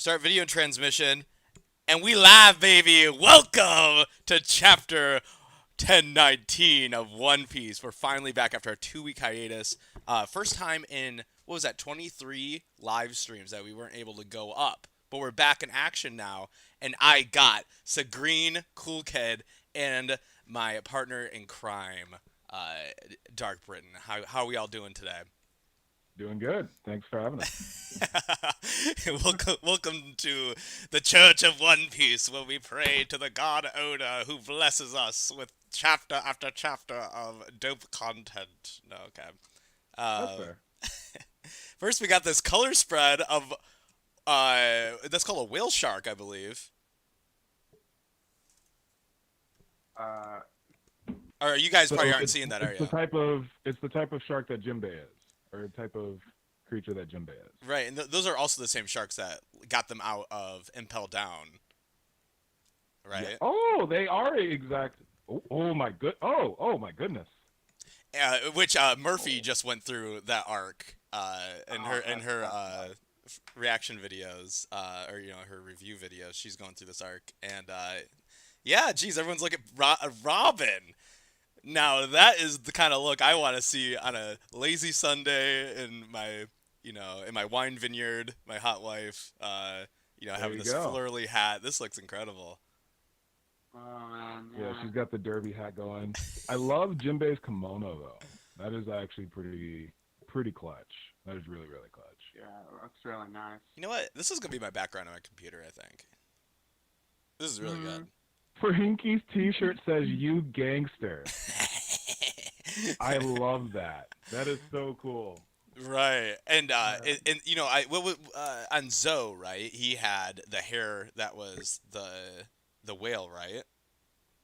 Start video transmission, and we live, baby. Welcome to chapter 1019 of One Piece. We're finally back after a 2-week hiatus. First time in, what was that, 23 live streams that we weren't able to go up. But we're back in action now, and I got Sagreen, Cool Kid, and my partner in crime, DarkBriton. How are we all doing today? Doing good. Thanks for having us. Welcome to the Church of One Piece, where we pray to the god Oda, who blesses us with chapter after chapter of dope content. No, okay. That's Uh, fair. First, we got this color spread of that's called a whale shark, I believe. Uh, Or you guys So probably aren't it's, seeing that, are it's the you? type of shark that Jimbei is, or the type of creature that Jimbei is. Right, and those are also the same sharks that got them out of Impel Down, Yeah. right? Oh, they are exact. Oh my good. Oh my goodness. Which Murphy just went through that arc in her reaction videos, or her review videos. She's going through this arc, and yeah, geez, everyone's looking at Robin. Now that is the kind of look I want to see on a lazy Sunday in my in my wine vineyard, my hot wife. There Having you this go. flurly hat. This looks incredible. oh man, Yeah, she's got the derby hat going. I love Jimbei's kimono though. That is actually pretty clutch. That is really clutch. Yeah, it looks really nice. You know what? This is gonna be my background on my computer. I think this is really good. Frankie's T-shirt says "You gangster." I love that. That is so cool. Right, and I on Zoe, right? He had the hair that was the whale, right?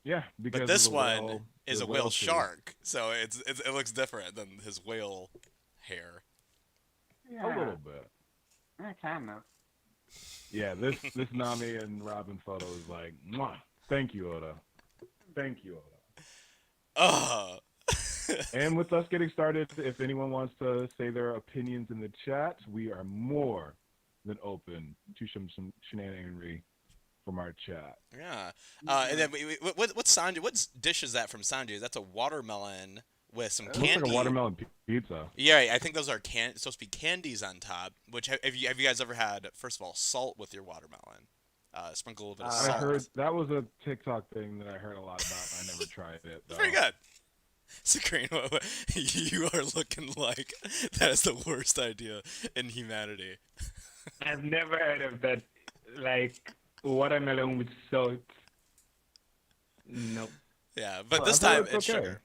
Yeah, But because this of the one whale, is the a whale suit. shark, so it looks different than his whale hair. Yeah, A little bit. yeah, kind of. Yeah, this Nami and Robin photo is like, mwah. Thank you, Oda. Thank you, Oda. Oh, And with us getting started, if anyone wants to say their opinions in the chat, we are more than open to some shenaniganry from our chat. yeah. And then what's Sanji? What dish is that from Sanji? That's a watermelon with some It looks candy. like a watermelon pizza. Yeah, I think those are supposed to be candies on top. Which have you guys ever had? First of all, salt with your watermelon. Sprinkle a little bit of Uh, I salt. heard that was a TikTok thing that I heard a lot about. I never tried it It's though. pretty good. Sakreen, you are looking like that is the worst idea in humanity. I've never heard of that, like watermelon with salt. Nope. Yeah, but Well, this I heard time it's it's okay. sugar.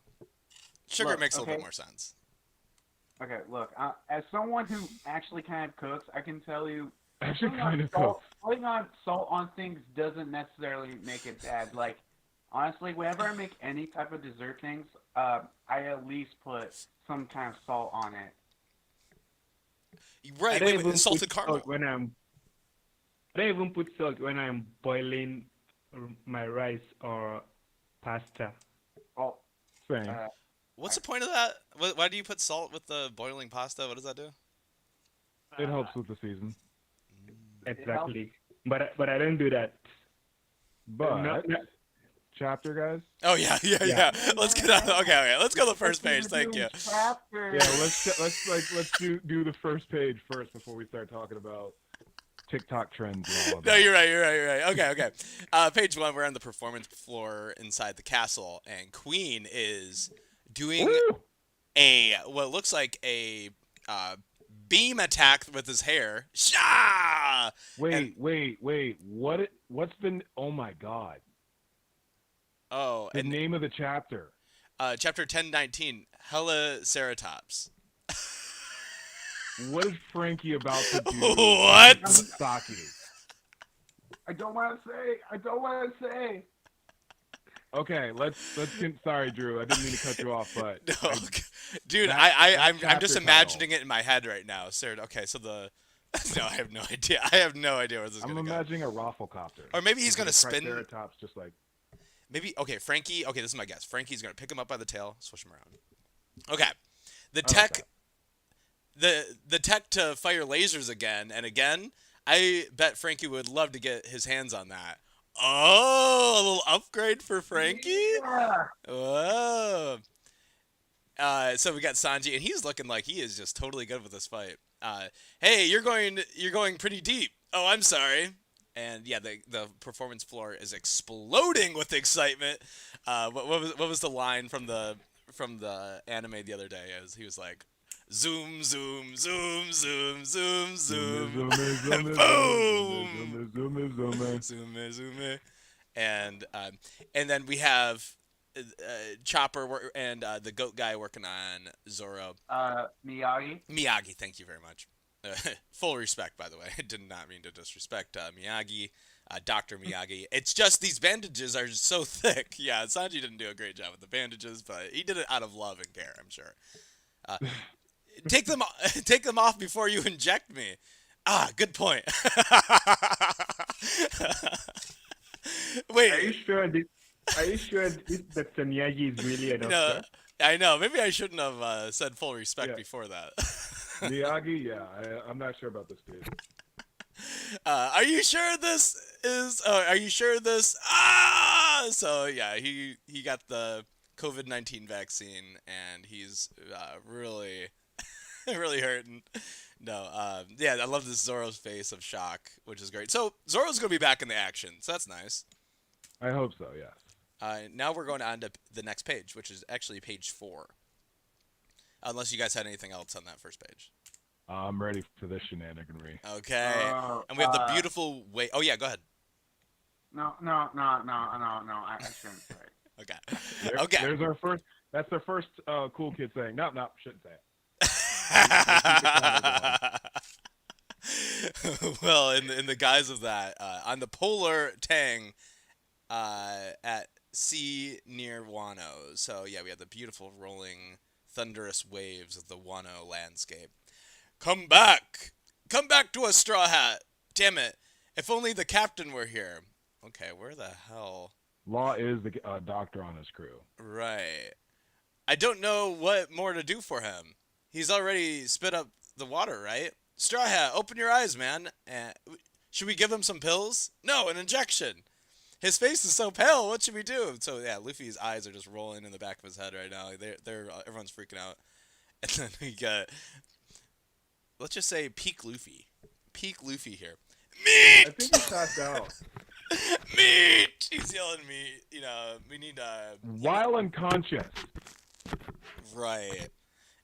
Sugar Look, makes a little bit okay. more sense. Okay, look, as someone who actually kind of cooks, I can tell you, Actually, putting on kind of salt, cooks. putting on salt on things doesn't necessarily make it bad. Like, honestly, whenever I make any type of dessert things, I at least put some kind of salt on it. Right, I don't wait, even salted put caramel. salt when I'm. I don't even put salt when I'm boiling my rice or pasta. Well, Same. uh, What's the point of that? Why do you put salt with the boiling pasta? What does that do? It helps with the season. Exactly. But I don't do that. But No. chapter guys. Oh yeah. Let's get on. Okay. Let's go to the first page. Thank you. Chapter. Yeah, let's do the first page first before we start talking about TikTok trends and all of No, that. you're right. Okay. Page 1. We're on the performance floor inside the castle, and Queen is doing Woo! what looks like a beam attack with his hair. Shah! Wait. What's the? Oh my God! Oh, The and name of the chapter. chapter 1019, Hella Ceratops. What is Frankie about to do? What? with Saki? I don't want to say. Okay, let's sorry, Drew. I didn't mean to cut you off, but No, dude, that I'm chapter just imagining it in my head right now. Sarah, okay, so the no, I have no idea. I have no idea where this is I'm gonna go. imagining a rafflecopter. Or maybe he's With gonna a spin. Triceratops, just like Maybe okay, Frankie. Okay, this is my guess. Frankie's gonna pick him up by the tail, switch him around. Okay, the I like tech, the tech to fire lasers again and again. I bet Frankie would love to get his hands on that. Oh, a little upgrade for Frankie. Yeah. Whoa. So we got Sanji, and he's looking like he is just totally good with this fight. Hey, you're going pretty deep. Oh, I'm sorry. And yeah, the performance floor is exploding with excitement. What was the line from the anime the other day? As he was like, zoom, zoom, zoom, zoom, zoom, zoom, boom, zoom, zoom, and then we have Chopper and the goat guy working on Zoro. Miyagi. Miyagi, thank you very much. Full respect, by the way. I did not mean to disrespect Miyagi, Dr. Miyagi. It's just these bandages are so thick. Yeah, Sanji didn't do a great job with the bandages, but he did it out of love and care, I'm sure. Take them off before you inject me. Ah, good point. Wait. Are you sure that Miyagi is really an No, Oscar? I know. Maybe I shouldn't have said full respect before that. Miyagi, yeah, I'm not sure about this dude. Are you sure this is? Are you sure this? Ah! So yeah, he got the COVID-19 vaccine, and he's really really hurting. No, yeah, I love this Zoro's face of shock, which is great. So Zoro's gonna be back in the action, so that's nice. I hope so, yes. Now we're going on to the next page, which is actually page 4. Unless you guys had anything else on that first page. I'm ready for this shenaniganry. Okay. And we have the beautiful way. Oh yeah, go ahead. No. I shouldn't say it. Okay. Okay. There's our first. That's our first cool kid saying, no, shouldn't say it. Well, in the guise of that, on the polar tang at sea near Wano. So yeah, we have the beautiful rolling thunderous waves of the Wano landscape. Come back to us, Straw Hat. Damn it! If only the captain were here. Okay, where the hell? Law is the doctor on his crew. Right. I don't know what more to do for him. He's already spit up the water, right? Straw Hat, open your eyes, man. Should we give him some pills? No, an injection. His face is so pale. What should we do? So yeah, Luffy's eyes are just rolling in the back of his head right now. They're everyone's freaking out. And then we got, let's just say, peak Luffy here. Meat. I think he passed out. Meat. He's yelling meat. You know, we need While unconscious. Right.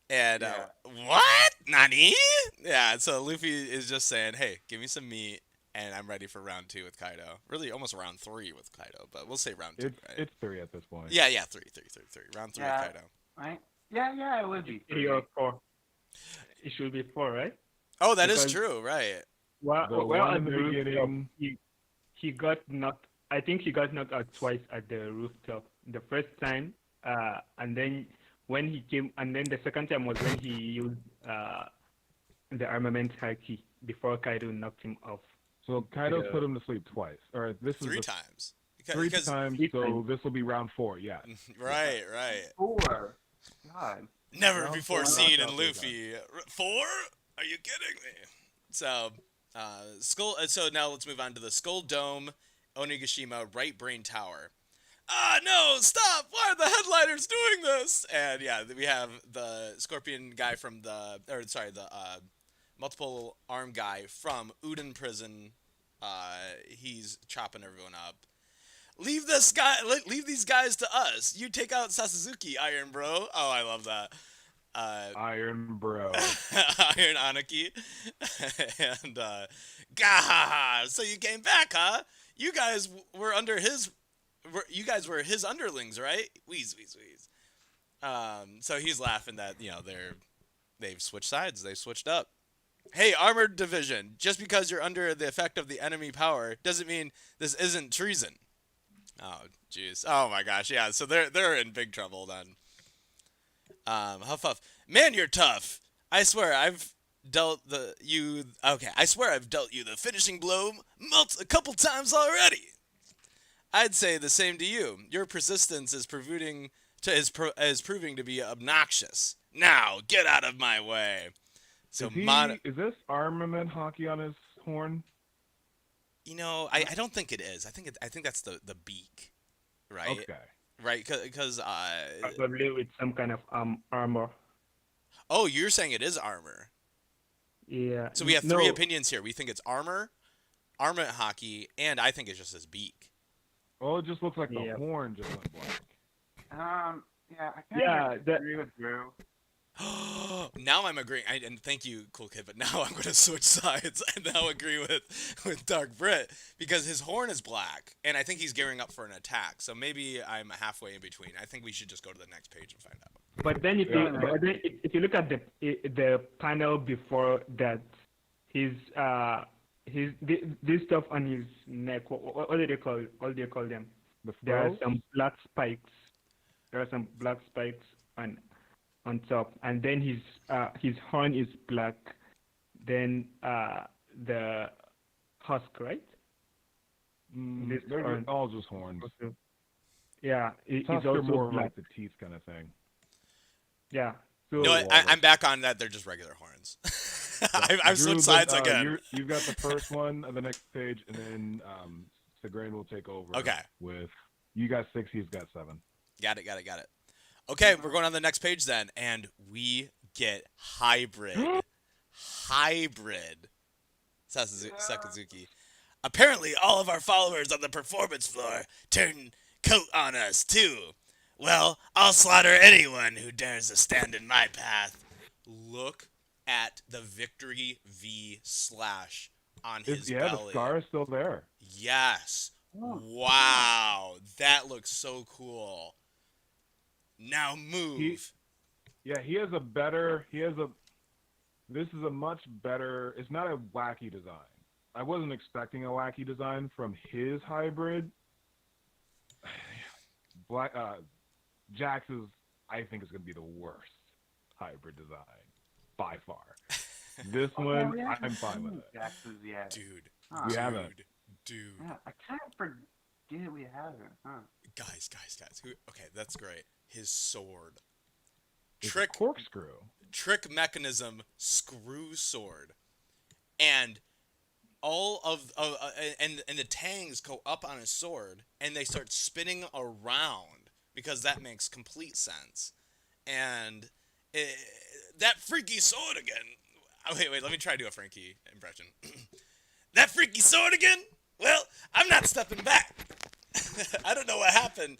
And what? Nani? Yeah. So Luffy is just saying, "Hey, give me some meat." And I'm ready for round 2 with Kaido. Really, almost round 3 with Kaido, but we'll say round 2. Right? It's 3 at this point. Yeah, 3. Round 3 with Kaido. Right? Yeah, it would be 3 or 4. It should be 4, right? Oh, that is true, right? The Well, one at in the the beginning. rooftop, he got knocked. I think he got knocked out twice at the rooftop. The first time, and then when he came, and then the second time was when he used the armament haki before Kaido knocked him off. So Kaido put him to sleep twice, or this is 3 times. 3 times. So this will be round 4. Yeah. Right. 4. God. Never Round before 4, seen in round Luffy. 4? Are you kidding me? So, Skull. So now let's move on to the Skull Dome, Onigashima Right Brain Tower. Ah, no! Stop! Why are the headliners doing this? And yeah, we have the Scorpion guy from the multiple arm guy from Uden Prison. He's chopping everyone up. Leave these guys to us. You take out Sasuzuki, Iron Bro. Oh, I love that. Iron Bro. Iron Anarchy. And gah! So you came back, huh? You guys were were his underlings, right? Wheeze. So he's laughing that they've switched sides. They've switched up. Hey, Armored Division, just because you're under the effect of the enemy power doesn't mean this isn't treason. Oh, jeez. Oh my gosh, yeah. So they're in big trouble then. Huff. Man, you're tough. I swear I've dealt you the finishing blow a couple times already. I'd say the same to you. Your persistence is proving to be obnoxious. Now, get out of my way. So is this armament hockey on his horn? You know, I don't think it is. I think that's the beak, right? Okay. Right, because Probably with some kind of armor. oh, you're saying it is armor. Yeah. So we have No. three opinions here. We think it's armor hockey, and I think it's just his beak. Well, it just looks like the Yeah. horn just went black. Yeah, I kind Yeah, of that- agree with Drew. Now I'm agreeing, and thank you, Cool Kid, but now I'm going to switch sides and now agree with Dark Brit because his horn is black, and I think he's gearing up for an attack. So maybe I'm halfway in between. I think we should just go to the next page and find out. But then if you look at the panel before that, this stuff on his neck. What do they call? What do you call them? The There are fro? some black spikes. There are some black spikes on top, and then his horn is black. Then the husk, right? This They're horn. all just horns. Yeah, it's Tusks are also more black. like the teeth kind of thing. Yeah. So No, I'm back on that. They're just regular horns. I've Drew, switched sides again. You've got the first one on the next page, and then Segrain will take over. Okay. With you got 6, he's got 7. Got it. Okay, we're going on the next page then, and we get hybrid. Hybrid. Sakazuki. Apparently, all of our followers on the performance floor turn coat on us, too. Well, I'll slaughter anyone who dares to stand in my path. Look at the victory V slash on his Yeah, belly. the scar is still there. Yes. Wow. That looks so cool. Now move. This is a much better, it's not a wacky design. I wasn't expecting a wacky design from his hybrid. Jax's, I think, is going to be the worst hybrid design by far. This one, I'm fine with it. Jax's yet. Dude. We haven't. Dude. Yeah, I kind of forget we haven't, huh? Guys. Okay, that's great. His sword. It's a Trick corkscrew. mechanism screw sword. And all of and the tangs go up on his sword and they start spinning around because that makes complete sense. And that freaky sword again. Oh, wait, let me try to do a Frankie impression. That freaky sword again? Well, I'm not stepping back. I don't know what happened.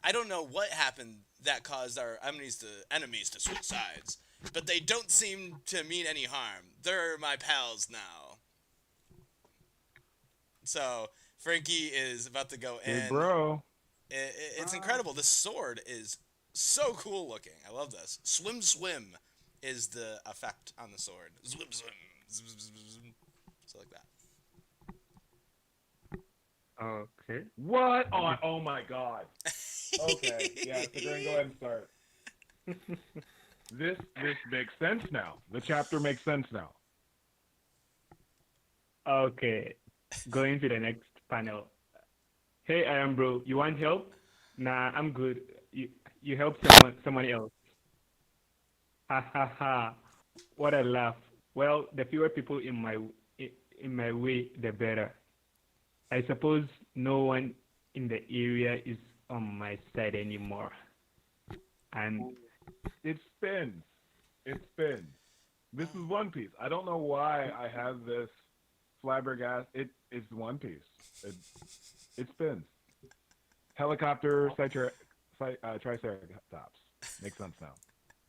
I don't know what happened that caused our enemies to switch sides, but they don't seem to mean any harm. They're my pals now. So Frankie is about to go in. Hey, bro. It's incredible. This sword is so cool looking. I love this. Swim is the effect on the sword. Swim. So like that. Okay. What? Oh my god. Okay, yeah, so go ahead and start. This makes sense now. The chapter makes sense now. Okay. Going to the next panel. Hey, I am bro. You want help? Nah, I'm good. You help someone else. Ha ha ha. What a laugh. Well, the fewer people in my way, the better. I suppose no one in the area is on my side anymore. And It spins. This is One Piece. I don't know why I have this flabbergasted. It's One Piece. It spins. Helicopter, Triceratops. Makes sense now.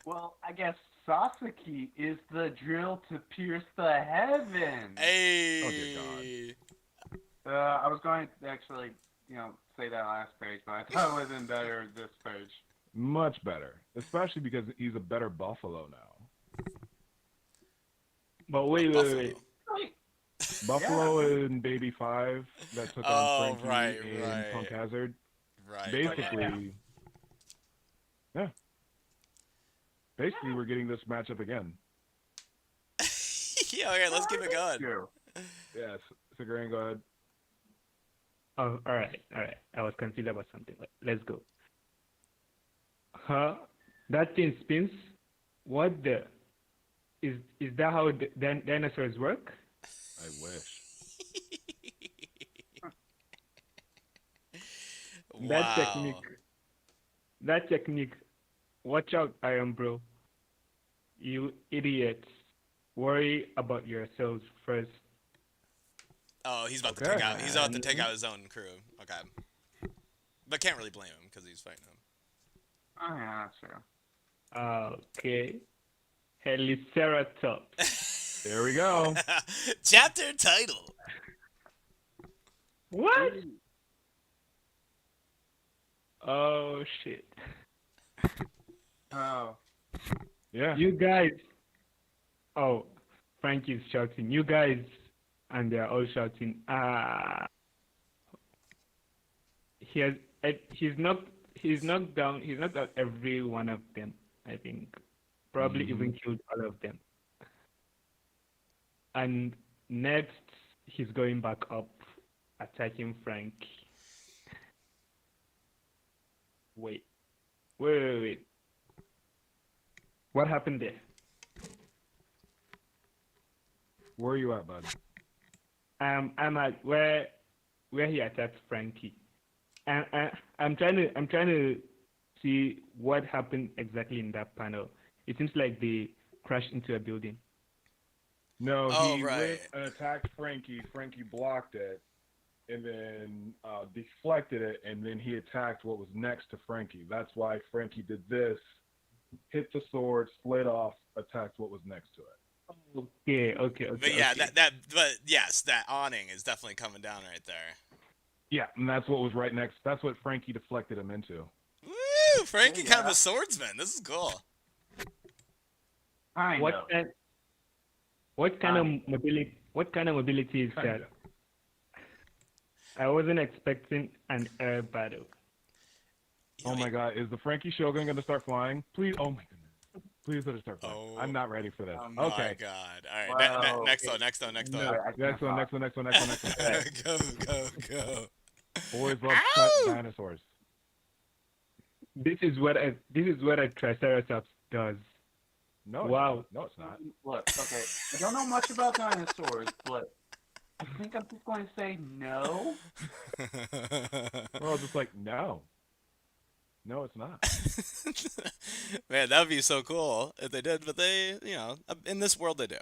Well, I guess Sasaki is the drill to pierce the heavens. Hey. Oh, dear I was going to actually, say that last page, but I thought it was in better this page. Much better. Especially because he's a better Buffalo now. but wait. Wait, Buffalo in Baby 5 that took on Frankie in right. Punk Hazard. Right. Basically, yeah. Basically, we're getting this matchup again. Yeah, okay, let's keep it going. True. Yes, Segrain, go ahead. Oh, all right. I was confused about something. Let's go. Huh? That thing spins? What the? Is that how dinosaurs work? I wish. That Wow. technique. That technique. Watch out, Iron Bro. You idiots. Worry about yourselves first. Oh, he's about to Okay. take out. He's about to take And out his own crew. Okay, but can't really blame him because he's fighting him. Oh yeah, that's true. okay. Heliceratops. There we go. Chapter title. What? Oh shit. Oh. Yeah. You guys. Oh, Frankie's shouting. You guys, and they're all shouting. He has. He's knocked. He's knocked down. He's knocked out every one of them. I think. Probably even killed all of them. And next, he's going back up, attacking Frank. Wait. What happened there? Where are you at, bud? I'm at where he attacked Frankie. And I'm trying to see what happened exactly in that panel. It seems like they crashed into a building. No, Oh, he right. went and attacked Frankie. Frankie blocked it, and then deflected it, and then he attacked what was next to Frankie. That's why Frankie did this, hit the sword, split off, attacked what was next to it. Okay. But yeah, okay. but yes, that awning is definitely coming down right there. Yeah, and that's what was right next. That's what Frankie deflected him into. Woo! Frankie kind of Yeah. a swordsman. This is cool. I know. What kind of mobility? What kind of mobility is that? Kinda. I wasn't expecting an air battle. Oh my God, is the Frankie Shogun going to start flying? Please, oh my goodness. Please let it start flying. Oh. I'm not ready for this. Oh my Okay. god. All right. Wow. Next one. Next one. No, I next one, next one, next one, next one, next one. Go. Boys love Ow! dinosaurs. This is what a Triceratops does. No, it's Wow. not. No, it's not. Look, okay. I don't know much about dinosaurs, but I think I'm just going to say no. We're all just like, no. No, it's not. Man, that would be so cool if they did, but they, in this world they do.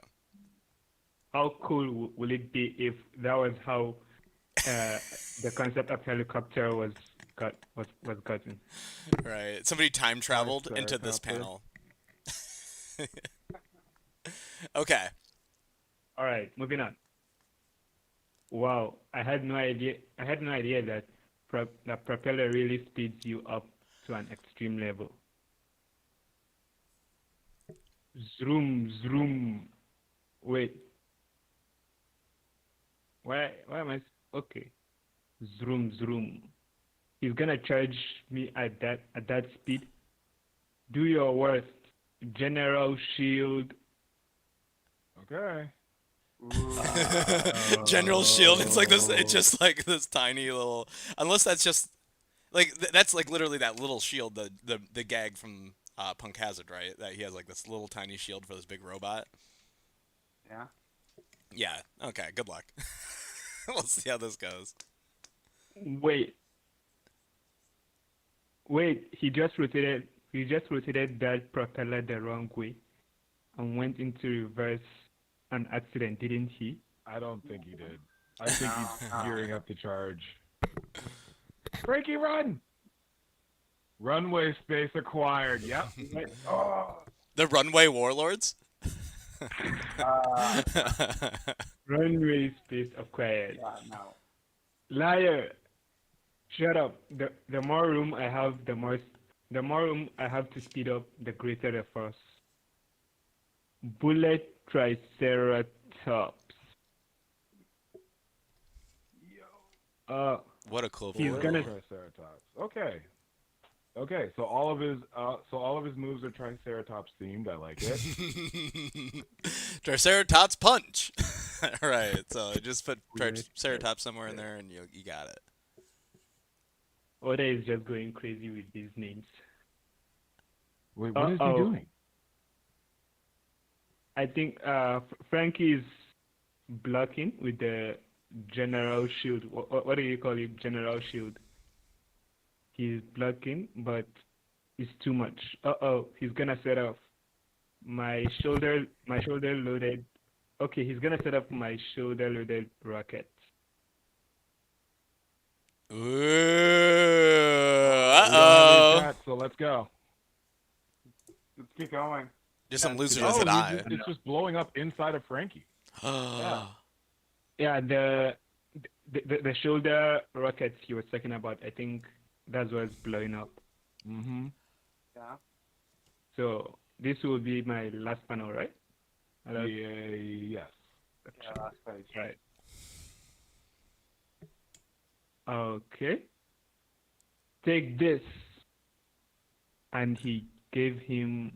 How cool will it be if that was how the concept of helicopter was gotten? Right. Somebody time traveled into this panel. Okay. All right, moving on. Wow, I had no idea that the propeller really speeds you up to an extreme level. Zoom. Wait. Why am I? Okay. Zoom. He's gonna charge me at that speed. Do your worst, General Shield. Okay. General Shield. It's like this. It's just like this tiny little. Unless that's just like that's like literally that little shield. The gag from Punk Hazard, right? That he has like this little tiny shield for this big robot. Yeah. Yeah. Okay. Good luck. We'll see how this goes. Wait. He just rotated that propeller the wrong way and went into reverse an accident, didn't he? I don't think he did. I think he's gearing up to charge. Frankie, run! Runway space acquired. Yep. Oh. The Runaway Warlords. Runway space acquired. Yeah, no. Liar! Shut up. The more room I have, the more room I have to speed up, the greater the force. Bullet Triceratops. What a cool. He's Warlord. gonna- Triceratops. Okay. So all of his moves are Triceratops themed. I like it. Triceratops punch. Right. So just put Triceratops somewhere in there, and you got it. Oda is just going crazy with these names. Wait, what is he Uh-oh. doing? I think Frankie's blocking with the general shield. What do you call it? General shield. He's blocking, but it's too much. Uh-oh, he's gonna set off my shoulder loaded. Okay, he's gonna set up my shoulder loaded rocket. Ooh. We don't have any Uh-oh. chat, so let's go. Let's keep going. Just some losers Oh, that I. it's just blowing up inside of Frankie. Yeah, the shoulder rockets he was talking about, I think that's what's blowing up. Mm-hmm. Yeah. So this will be my last panel, right? Yeah, yes. Yeah, last page. Right. Okay. Take this. And he gave him.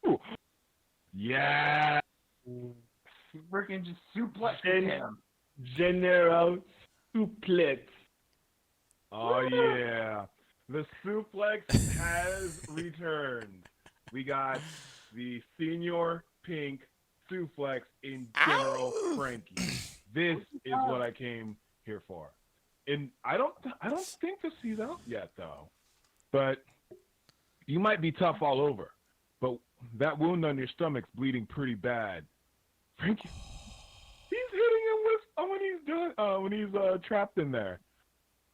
Ooh. Yeah. Freaking just suplex Gen- him. General suplex. Oh yeah. The suplex has returned. We got the Senior Pink suplex in General Ow! Frankie. This is what I came here for. And I don't think this is out yet though. But you might be tough all over. But that wound on your stomach's bleeding pretty bad. Frankie, he's hitting him with when he's trapped in there.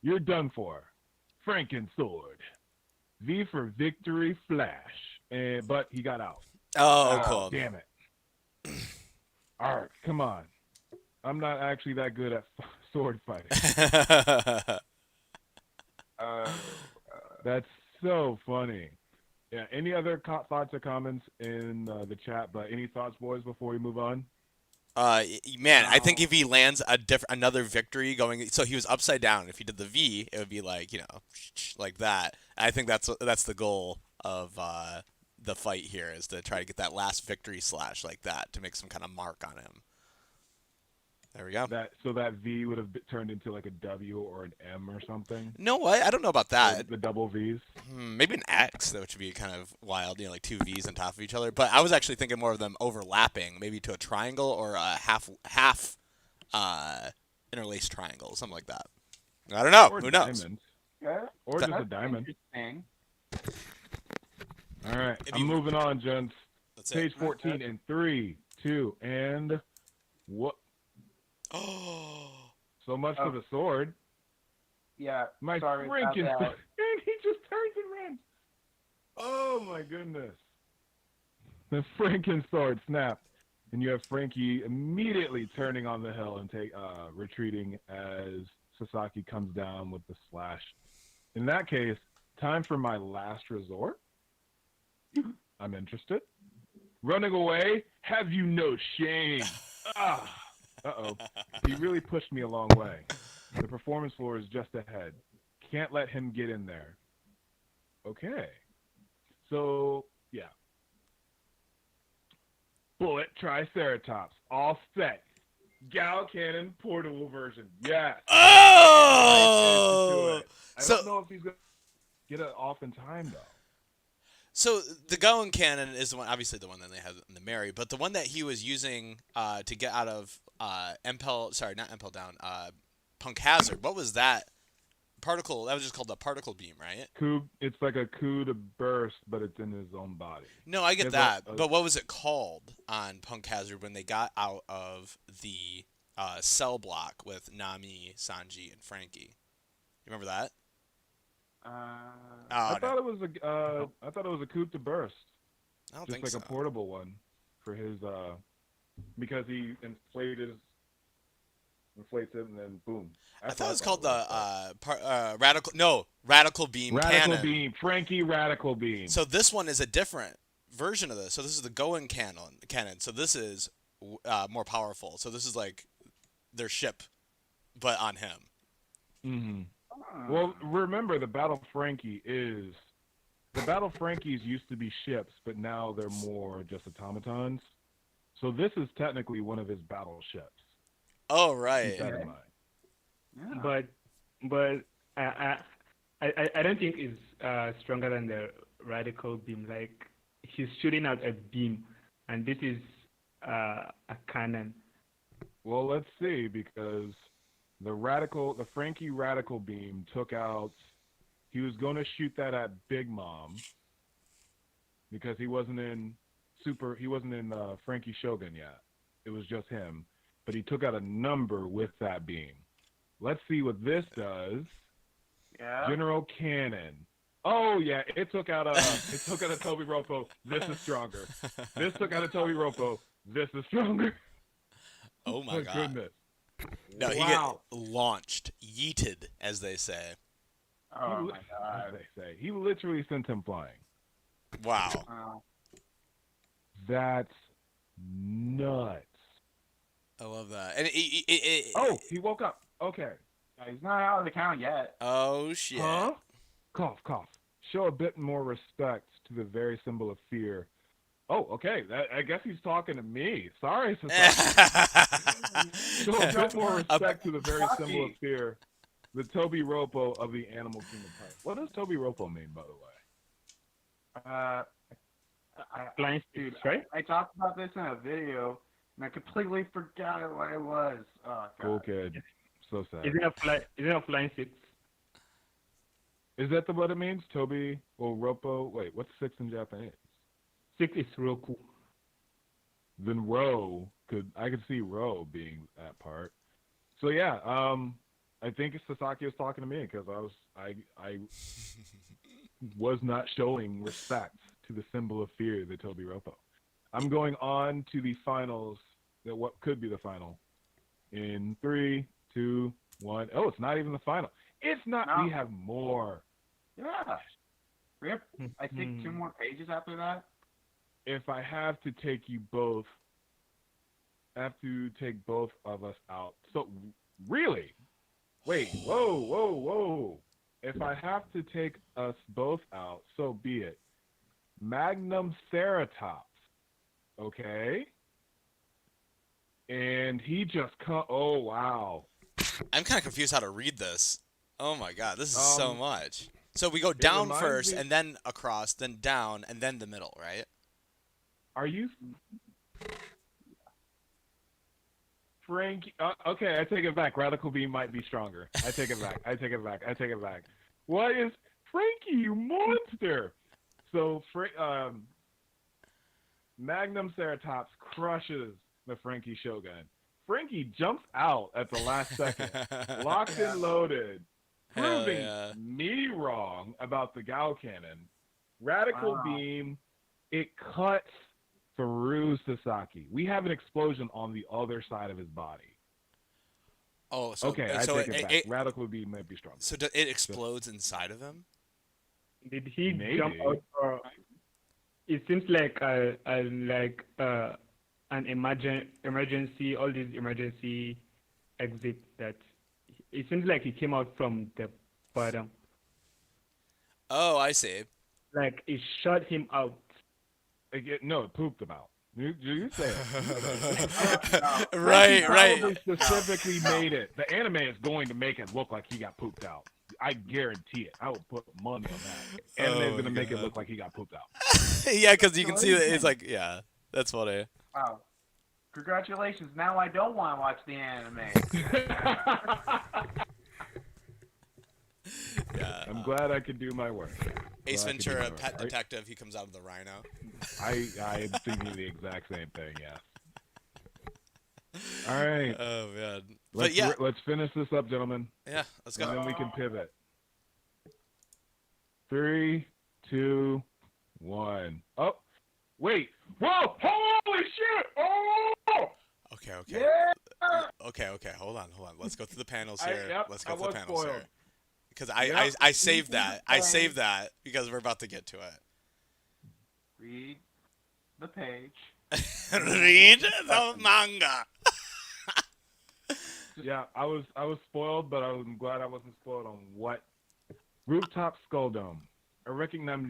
You're done for. Franken sword. V for victory flash. But he got out. Oh, cool. Damn it. All right, come on. I'm not actually that good at sword fighting. That's so funny. Yeah. Any other thoughts or comments in the chat? But any thoughts, boys, before we move on? Man, I think if he lands another victory going, so he was upside down. If he did the V, it would be like, like that. I think that's the goal of the fight here, is to try to get that last victory slash like that to make some kind of mark on him. There we go. So that V would have turned into like a W or an M or something. No, what? I don't know about that. The double Vs. Maybe an X, which would be kind of wild, like two Vs on top of each other. But I was actually thinking more of them overlapping, maybe to a triangle or a half interlaced triangle, something like that. I don't know. Or Who knows? diamond. Yeah. Or just a diamond. Interesting. All right, If I'm you- moving on, gents. That's Page it. 14 in 3, 2, and what? Oh. So much for the sword. Yeah. My sorry about Franken that. sword. And he just turns and runs. Oh my goodness. The Franken sword snapped. And you have Frankie immediately turning on the hill and retreating as Sasaki comes down with the slash. In that case, time for my last resort. I'm interested. Running away? Have you no shame? Uh-oh. He really pushed me a long way. The performance floor is just ahead. Can't let him get in there. Okay. So, yeah. Bullet Triceratops. All set. Gal Cannon portable version. Yes. Oh. I don't know if he's going to get it off in time, though. So the Goen cannon is the one, obviously the one that they had in the Mary, but the one that he was using to get out of Punk Hazard. What was that? Particle. That was just called the particle beam, right? It's like a coup to burst, but it's in his own body. No, I get It's that. a- But what was it called on Punk Hazard when they got out of the cell block with Nami, Sanji, and Frankie? You remember that? I thought it was a coup to burst. I don't Just think like so. a portable one for his because he inflates it and then boom. I thought it was called the radical beam Radical cannon. Beam, Frankie Radical Beam. So this one is a different version of this. So this is the Goen cannon. So this is more powerful. So this is like their ship, but on him. Mm-hmm. Well, remember the Battle Frankies used to be ships, but now they're more just automatons. So this is technically one of his battleships. Oh right. Keep that in mind. Yeah. But I don't think it's stronger than the radical beam. Like he's shooting out a beam, and this is a cannon. Well, let's see, because the Frankie radical beam took out. He was going to shoot that at Big Mom because he wasn't in Frankie Shogun yet. It was just him, but he took out a number with that beam. Let's see what this does. Yeah. General Cannon. Oh yeah, it took out a Toby Ropo. This is stronger. This took out a Toby Ropo. This is stronger. Oh my god. Goodness. No, he Wow. get launched, yeeted, as they say. Oh my god. As they say, he literally sent him flying. Wow. Wow. That's nuts. I love that. And Oh, he woke up. Okay. He's not out of the count yet. Oh shit. Huh? Cough, cough. Show a bit more respect to the very symbol of fear. Oh, okay. I guess he's talking to me. Sorry, society. Show a bit more respect to the very symbol of fear. The Toby Ropo of the Animal Kingdom type. What does Toby Ropo mean, by the way? Flying Dude, sticks, right? I talked about this in a video, and I completely forgot what it was. Oh, God. Cool kid. So sad. Isn't a flying six? Is that what it means? Toby or Ropo? Wait, what's six in Japanese? Six is Roku. Then I could see Ro being that part. So yeah, I think Sasaki was talking to me because I was not showing respect to the symbol of fear, the Toby Ropo. I'm going on to the finals, what could be the final, in 3, 2, 1. Oh, it's not even the final. It's not. No. We have more. Yeah. Rip. I think 2 more pages after that. If I have to take you both, I have to take both of us out. So, really? Wait, whoa. If I have to take us both out, so be it. Magnum Ceratops, okay? And he just oh, wow. I'm kind of confused how to read this. Oh my god, this is so much. So we go down reminds first, me- and then across, then down, and then the middle, right? Are you... Frankie... okay, I take it back. Radical Beam might be stronger. I take it back. What is... Frankie, you monster! So, Magnum Ceratops crushes the Frankie Shogun. Frankie jumps out at the last second, locked and loaded, Hell proving yeah. me wrong about the Gao Cannon. Radical Wow. Beam, it cuts through Sasaki. We have an explosion on the other side of his body. Oh, so Okay, I so take it back. Radical Beam might be stronger. so it explodes inside of him? Did he Maybe. jump out? Or it seems like an emergency, all these emergency exit that it seems like he came out from the bottom. Oh, I see. Like it shot him out. No, it pooped him out. You say it. Right. Probably specifically made it. The anime is going to make it look like he got pooped out. I guarantee it. I will put money on that. Anime is going to make it look like he got pooped out. Yeah, because you can see that it's like, yeah, that's funny. Wow. Congratulations. Now I don't want to watch the anime. Yeah. I'm glad I could do my work. Ace Glad I could do Ventura, my work. Pet Detective, he comes out of the rhino. I am thinking the exact same thing, yeah. All right. Oh, man. But Let's, yeah, let's finish this up, gentlemen. yeah, let's And go. then we can pivot. 3, 2, 1. Oh, wait. Whoa! Holy shit! Oh! Okay. Yeah. Okay. Hold on. Let's go through the panels I- here. yep, Let's I go through was the panels spoiled. here. Because Yep. I saved that. I saved that because we're about to get to it. Read the page. Read the manga. Yeah, I was spoiled, but I'm glad I wasn't spoiled on what. Rooftop Skull Dome. I recognize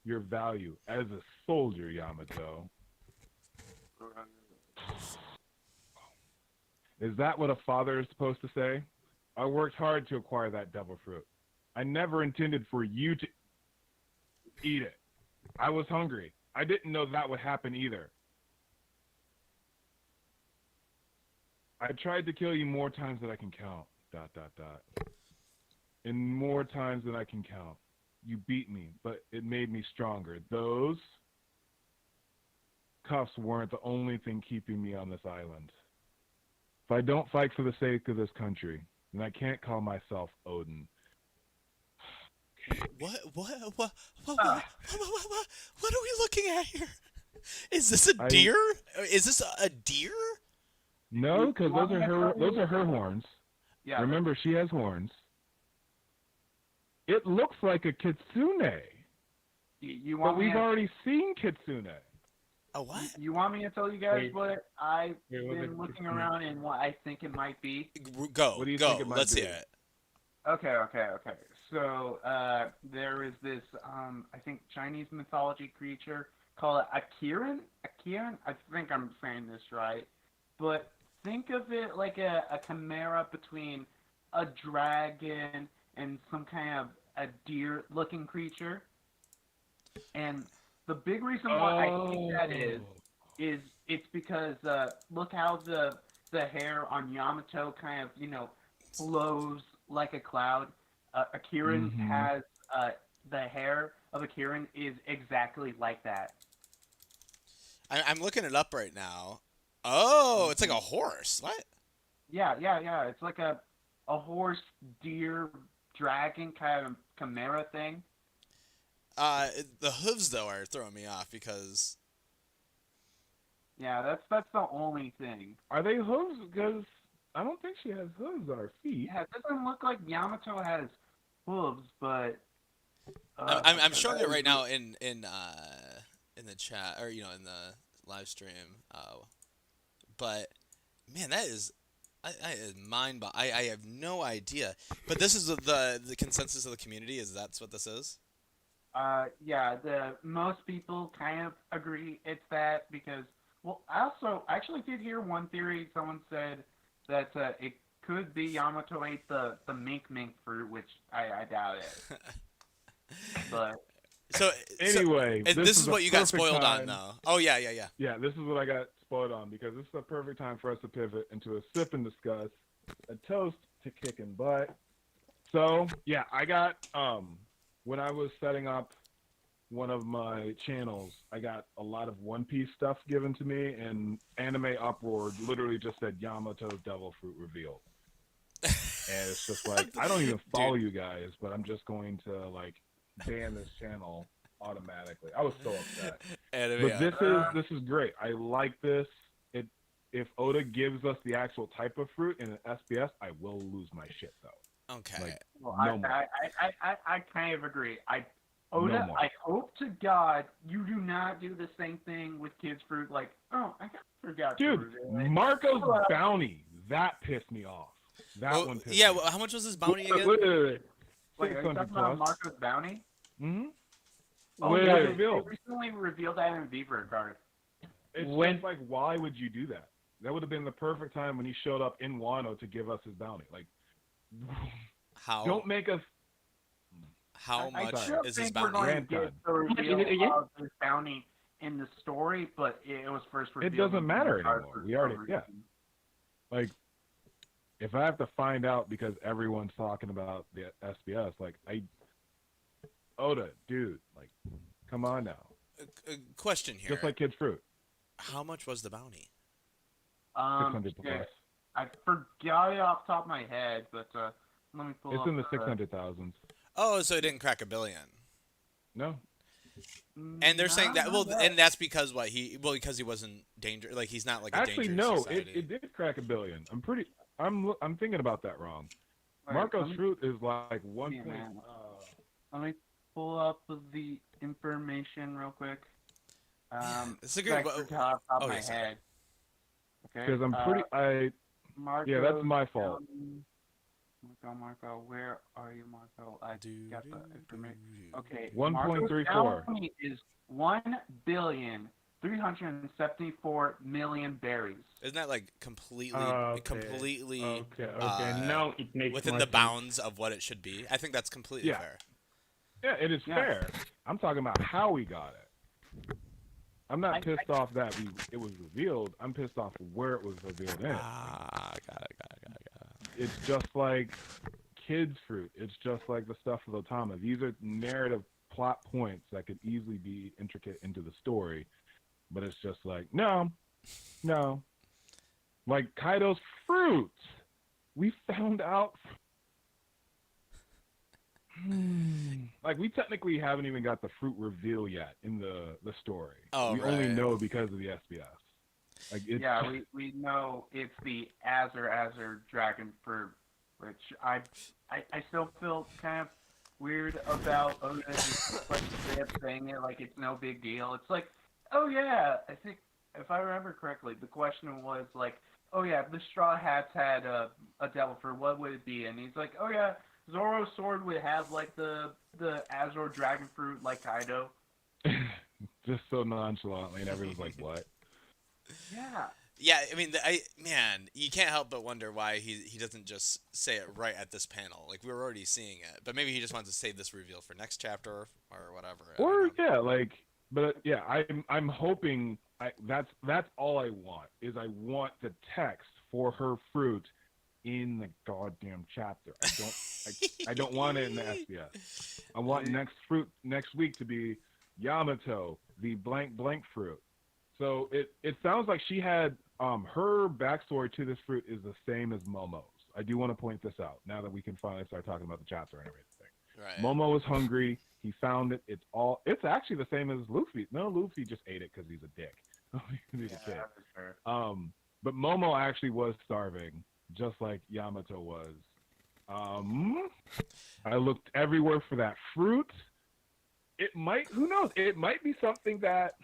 your value as a soldier, Yamato. Is that what a father is supposed to say? I worked hard to acquire that devil fruit. I never intended for you to eat it. I was hungry. I didn't know that would happen either. I tried to kill you more times than I can count. ... And more times than I can count. You beat me, but it made me stronger. Those cuffs weren't the only thing keeping me on this island. If I don't fight for the sake of this country, then I can't call myself Odin. What are we looking at here? Is this a deer? Is this a deer? No, because those are her horns. Yeah. Remember, she has horns. It looks like a kitsune. You But want me we've to, already seen kitsune. A what? you want me to tell you guys Wait. what I've Wait, what been the- looking around and what I think it might be? Go. What do you go. think it might Let's be? hear it. Okay. So there is this I think Chinese mythology creature called Amarrion. I think I'm saying this right, but think of it like a chimera between a dragon and some kind of a deer-looking creature. And the big reason why I think that is it's because look how the hair on Yamato kind of flows like a cloud. Akiran's has the hair of Akiran is exactly like that. I'm looking it up right now. Oh, it's like a horse. What? Yeah. It's like a horse, deer, dragon kind of chimera thing. The hooves though are throwing me off because Yeah, that's the only thing. Are they hooves? Because I don't think she has hooves on her feet. Yeah, it doesn't look like Yamato has hooves, but I'm showing it right now in the chat or in the live stream. But man, that is I have no idea. But this is the consensus of the community. Is that's what this is? yeah, the most people kind of agree it's that because I actually did hear one theory. Someone said that it could be Yamato ate the mink fruit, which I doubt it. But So Anyway, this is the what you got perfect spoiled time. on though. Oh yeah. Yeah, this is what I got spoiled on because this is the perfect time for us to pivot into a sip and discuss, a toast to kicking butt. So yeah, I got when I was setting up one of my channels, I got a lot of One Piece stuff given to me, and Anime Uproar literally just said Yamato's Devil Fruit revealed. And it's just like, I don't even follow you guys, but I'm just going to like ban this channel automatically. I was so upset. But this is great. I like this. If Oda gives us the actual type of fruit in an SBS, I will lose my shit though. Okay. Like, well, no I kind of agree. more. I hope to God you do not do the same thing with kids' fruit. Like, I forgot. Dude, Marco's bounty, that pissed me off. That one pissed me off. How much was this bounty again? Wait. Wait, are you 600 talking about plus. Marco's bounty? Mm-hmm. Oh, Wait, yeah, wait. they recently revealed that in Beaver card. It's When- just like, why would you do that? That would have been the perfect time when he showed up in Wano to give us his bounty. Like, How don't make us. how I much still is this think we're bounty? going to get the reveal of this bounty in the story, but it was first revealed. doesn't in matter Beaver card anymore. for We already- some yeah. reason. Like, if I have to find out because everyone's talking about the SBS, like, Oda, dude, like, come on now. Question here. Just like Kids Fruit, How much was the bounty? 600 plus. yeah, I forgot it off the top of my head, but let me pull It's up in the 600,000s. Oh, so it didn't crack $1 billion. No, And they're saying that Not and that's because because he wasn't dangerous. Like he's not like a actually, dangerous no. society. It did crack $1 billion. I'm thinking about that wrong. Wait, Marco's let me- Fruit is like one Yeah, point. man. Let me pull up the information real quick. It's a good. Back to the top of my yeah, sorry. head. Okay. Because I'm pretty. Marco, Yeah, that's my fault. Marco, where are you, Marco? I got the information. Okay. 1.34. Marco's bounty is 1,374,000,000 berries. Isn't that like completely Okay. Now it makes within more the sense. bounds of what it should be? I think that's completely Yeah. fair. Yeah, it is Yeah. fair. I'm talking about how we got it. I'm not pissed off that it was revealed. I'm pissed off where it was revealed in. Got it. It's just like kids' fruit. It's just like the stuff with Otama. These are narrative plot points that could easily be intricate into the story, but it's just like, no. Like Kaido's fruit. We found out. Like, we technically haven't even got the fruit reveal yet in the story. Oh, we only know because of the SBS. Like, we know it's the Azure dragon fruit, which I still feel kind of weird about Oda just like saying it like it's no big deal. It's like, oh yeah, I think if I remember correctly, the question was like, oh yeah, if the Straw Hats had a devil fruit, what would it be? And he's like, oh yeah, Zoro's sword would have like the Azure dragon fruit like Kaido. just so nonchalantly, and everyone's like, what? Yeah. Yeah, I mean, you can't help but wonder why he doesn't just say it right at this panel. Like, we were already seeing it, but maybe he just wants to save this reveal for next chapter or whatever. Or yeah, like, but yeah, I'm hoping that's all I want is I want the text for her fruit in the goddamn chapter. I don't want it in the SBS. I want next week to be Yamato, the blank fruit. So it sounds like she had her backstory to this fruit is the same as Momo's. I do want to point this out now that we can finally start talking about the chapter and everything. Right. Momo was hungry. He found it. It's actually the same as Luffy. No, Luffy just ate it because he's a dick. He's a kid. That's fair. But Momo actually was starving, just like Yamato was. I looked everywhere for that fruit. It might, who knows? It might be something that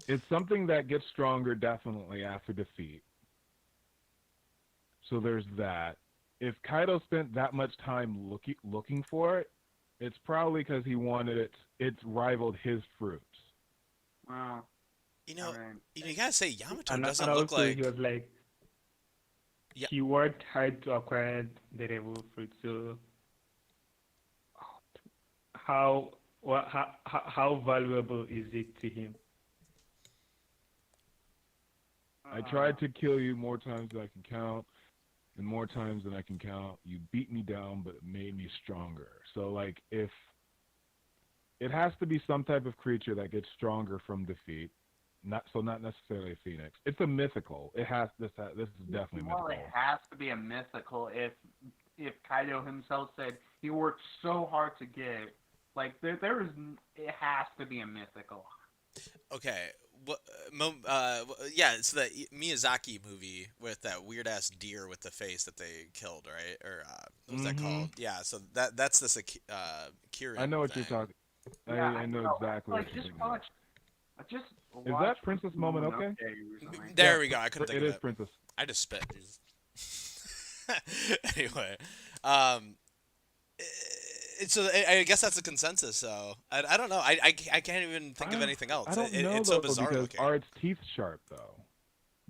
it's something that gets stronger definitely after defeat. So there's that. If Kaido spent that much time looking for it, it's probably because he wanted it. It's rivaled his fruits. Wow. You know, I mean, you gotta say Yamato And doesn't also look like. he was like, Yeah. he worked hard to acquire the devil fruit. So how valuable is it to him? I tried to kill you more times than I can count, and more times than I can count. You beat me down, but it made me stronger. So, like, if it has to be some type of creature that gets stronger from defeat, not necessarily a phoenix. It's a mythical. This is definitely mythical. Well, it has to be a mythical. If Kaido himself said he worked so hard to get it, like it has to be a mythical. Okay. Yeah, it's the Miyazaki movie with that weird ass deer with the face that they killed, right? Or what was that called? Yeah, so that's this Kirin. I know what thing. you're talking. Yeah, I know exactly like, what you're just thinking. Is that Princess Momonoke? There we go. I couldn't think it of is it. Princess. I just spit. Anyway, so I guess that's a consensus. So I don't know. I can't even think of anything else. I don't know it's though, so bizarre because looking. are its teeth sharp though?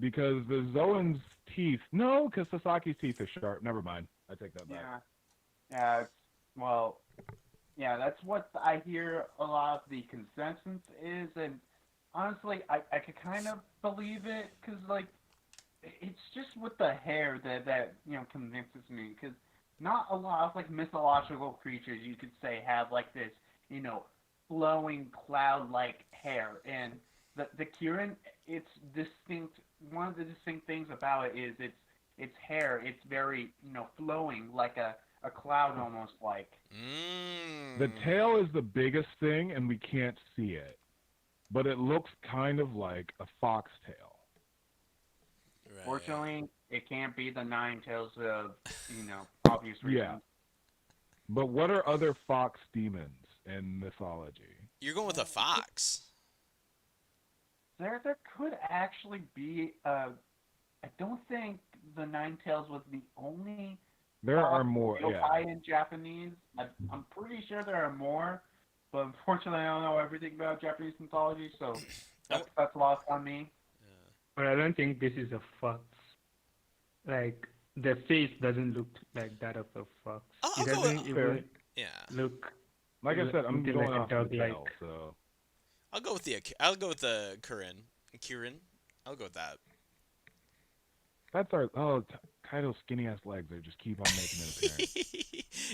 Because the Zoan's teeth, no, because Sasaki's teeth are sharp. Never mind. I take that back. Yeah. That's what I hear a lot of the consensus is, and honestly, I could kind of believe it, because, like, it's just with the hair that convinces me, because not a lot of, like, mythological creatures, you could say, have, like, this, flowing cloud-like hair, and the Kirin, it's distinct, one of the distinct things about it is its hair, it's very, flowing, like a cloud almost like. The tail is the biggest thing, and we can't see it. But it looks kind of like a foxtail. Right. Fortunately, it can't be the nine tails of, obvious reasons. Yeah. But what are other fox demons in mythology? You're going with a fox. There could actually be, I don't think the nine tails was the only There are more, yokai in Japanese. I'm pretty sure there are more, but unfortunately I don't know everything about Japanese mythology, so that's lost on me. But I don't think this is a fox. Like, the face doesn't look like that of a fox. I'll It go doesn't with- even Yeah. look Like I said, I'm Something going like a off the dog-like. tail, so I'll go with the Kirin. Kirin. I'll go with that. that's our Kaido's skinny ass legs. They just keep on making an appearance.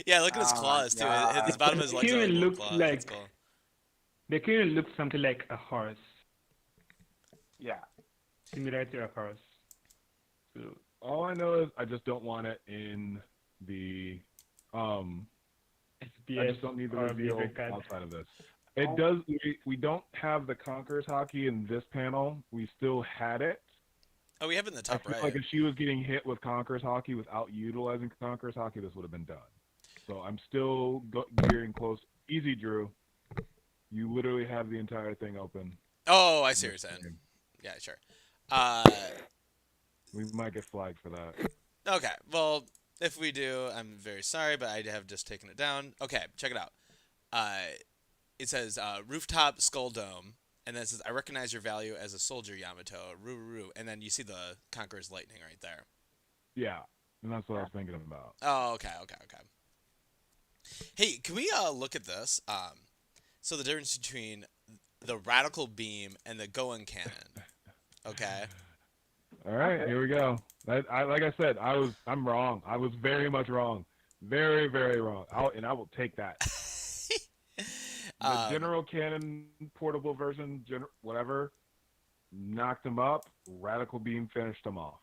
Yeah, look at his Oh my claws too. His God. bottom of his legs are like Kirin little looks claws. That's like cool. the Kirin looks something like a horse, Yeah. similar to a horse. So All I know is I just don't want it in the I SBS just don't need the or reveal Visa card. outside of this. It does. We don't have the Conqueror's Hockey in this panel. We still had it. Oh, we have it in the I top feel right. like if she was getting hit with Conqueror's Hockey without utilizing Conqueror's Hockey, this would have been done. So I'm still gearing close. Easy, Drew. You literally have the entire thing open. Oh, I see what you're saying. Yeah, sure. We might get flagged for that. Okay, well, if we do, I'm very sorry, but I have just taken it down. Okay, check it out. It says rooftop skull dome, and then it says I recognize your value as a soldier, Yamato. Roo, and then you see the Conqueror's lightning right there. Yeah, and that's what I was thinking about. Oh, okay. Hey, can we look at this? So the difference between the radical beam and the Goen cannon. Okay. All right, here we go. Like I said, I'm wrong. I was very much wrong. Very, very wrong. I will take that. The General Cannon portable version, whatever, knocked him up. Radical Beam finished him off.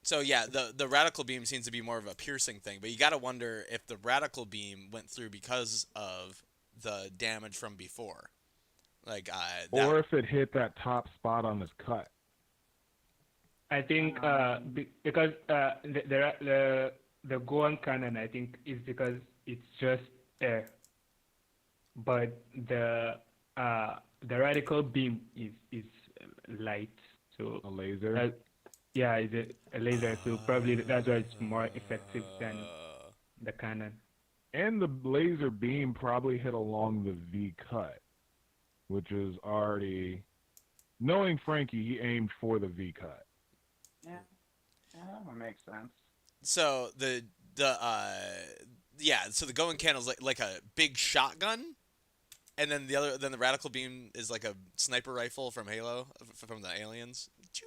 So yeah, the radical beam seems to be more of a piercing thing, but you got to wonder if the radical beam went through because of the damage from before, like or if it hit that top spot on his cut. I think because the Goan cannon, I think, is because it's just air, but the radical beam is light, so A laser. yeah, it's a laser, so probably that's why it's more effective than the cannon. And the laser beam probably hit along the V cut, which is already, knowing Frankie, he aimed for the V cut. Yeah. That would make sense. So so the Goen cannon is like a big shotgun, and then the radical beam is like a sniper rifle from Halo, from the aliens. Choo.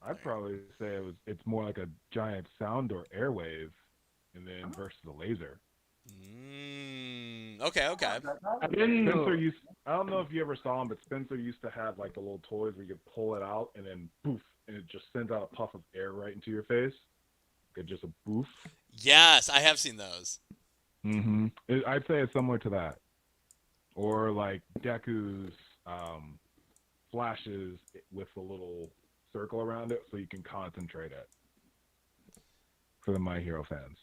I'd probably say it's more like a giant sound or airwave, and then versus a laser. Okay. I didn't know. Spencer I don't know if you ever saw him, but Spencer used to have like the little toys where you could pull it out and then poof, and it just sends out a puff of air right into your face. Like just a boof. Yes, I have seen those. Mm-hmm. I'd say it's similar to that, or like Deku's flashes with a little circle around it, so you can concentrate it. For the My Hero fans.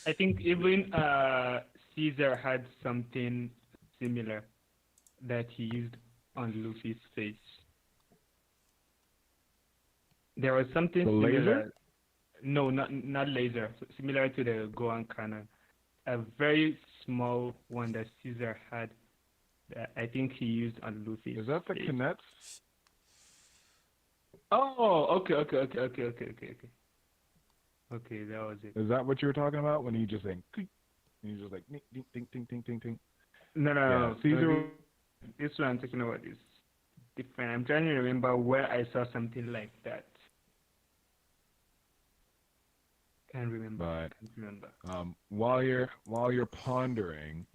I think even Caesar had something similar that he used on Luffy's face. There was something The similar. laser? No, not laser. Similar to the Goan cannon. A very small one that Caesar had that I think he used on Luffy's Is that the face. Kinets? Oh, okay. Okay, that was it. Is that what you were talking about when you just saying, and you just like, ding, ding, ding, ding, ding, ding. No. Caesar. This one I'm talking about is different. I'm trying to remember where I saw something like that. Can't remember. But Can't remember. while you're pondering,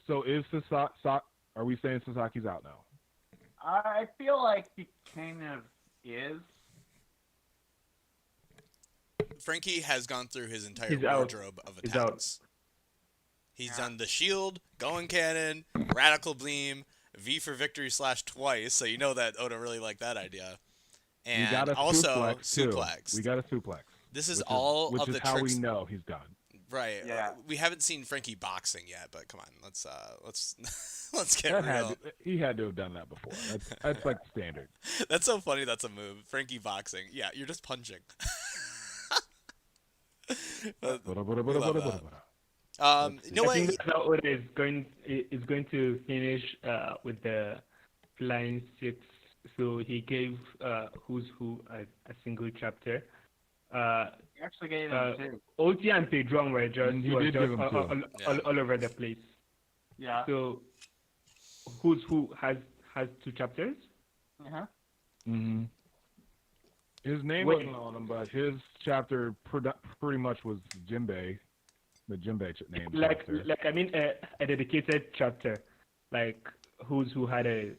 so is Sasaki? Are we saying Sasaki's out now? I feel like he kind of is. Frankie has gone through his entire He's out. wardrobe of He's out. attacks. He's done the shield, Goen cannon, radical beam, V for victory / twice. So you know that Oda really liked that idea. And we got a also suplex. Too. suplex. We got a suplex. This is which all which of is the how tricks. we know he's done. Right. Yeah. We haven't seen Frankie boxing yet, but come on, let's let's get That real. he had to have done that before. That's like standard. That's so funny. That's a move. Frankie boxing. Yeah, you're just punching. Love that. No I way. think that's how Oda is going to finish with the Flying Six. So he gave Who's Who a single chapter, You actually gave him two. Oti and Pedron were just, He was did just give him two. all over the place. Yeah. So, who's who has 2 chapters? Uh-huh. Mm-hmm. His name Wait. wasn't on him, but his chapter pretty much was Jinbei, the Jinbei name chapter. I mean, a dedicated chapter, like who had a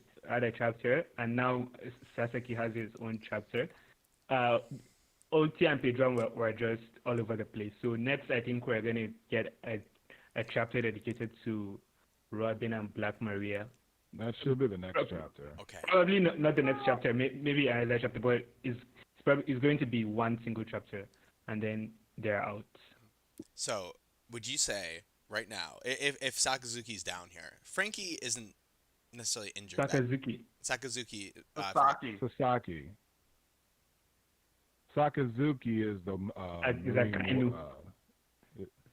chapter, and now Sasaki has his own chapter. Oti and Pedron were just all over the place. So next, I think we're gonna get a chapter dedicated to Robin and Black Maria. That should be the next chapter. Okay. Probably not the next chapter, maybe another chapter, but it's going to be one single chapter, and then they're out. So, would you say right now, if Sakazuki's down here, Frankie isn't necessarily injured? Sakazuki. Sakazuki. Sasaki. Sakazuki is the Is that Kainu?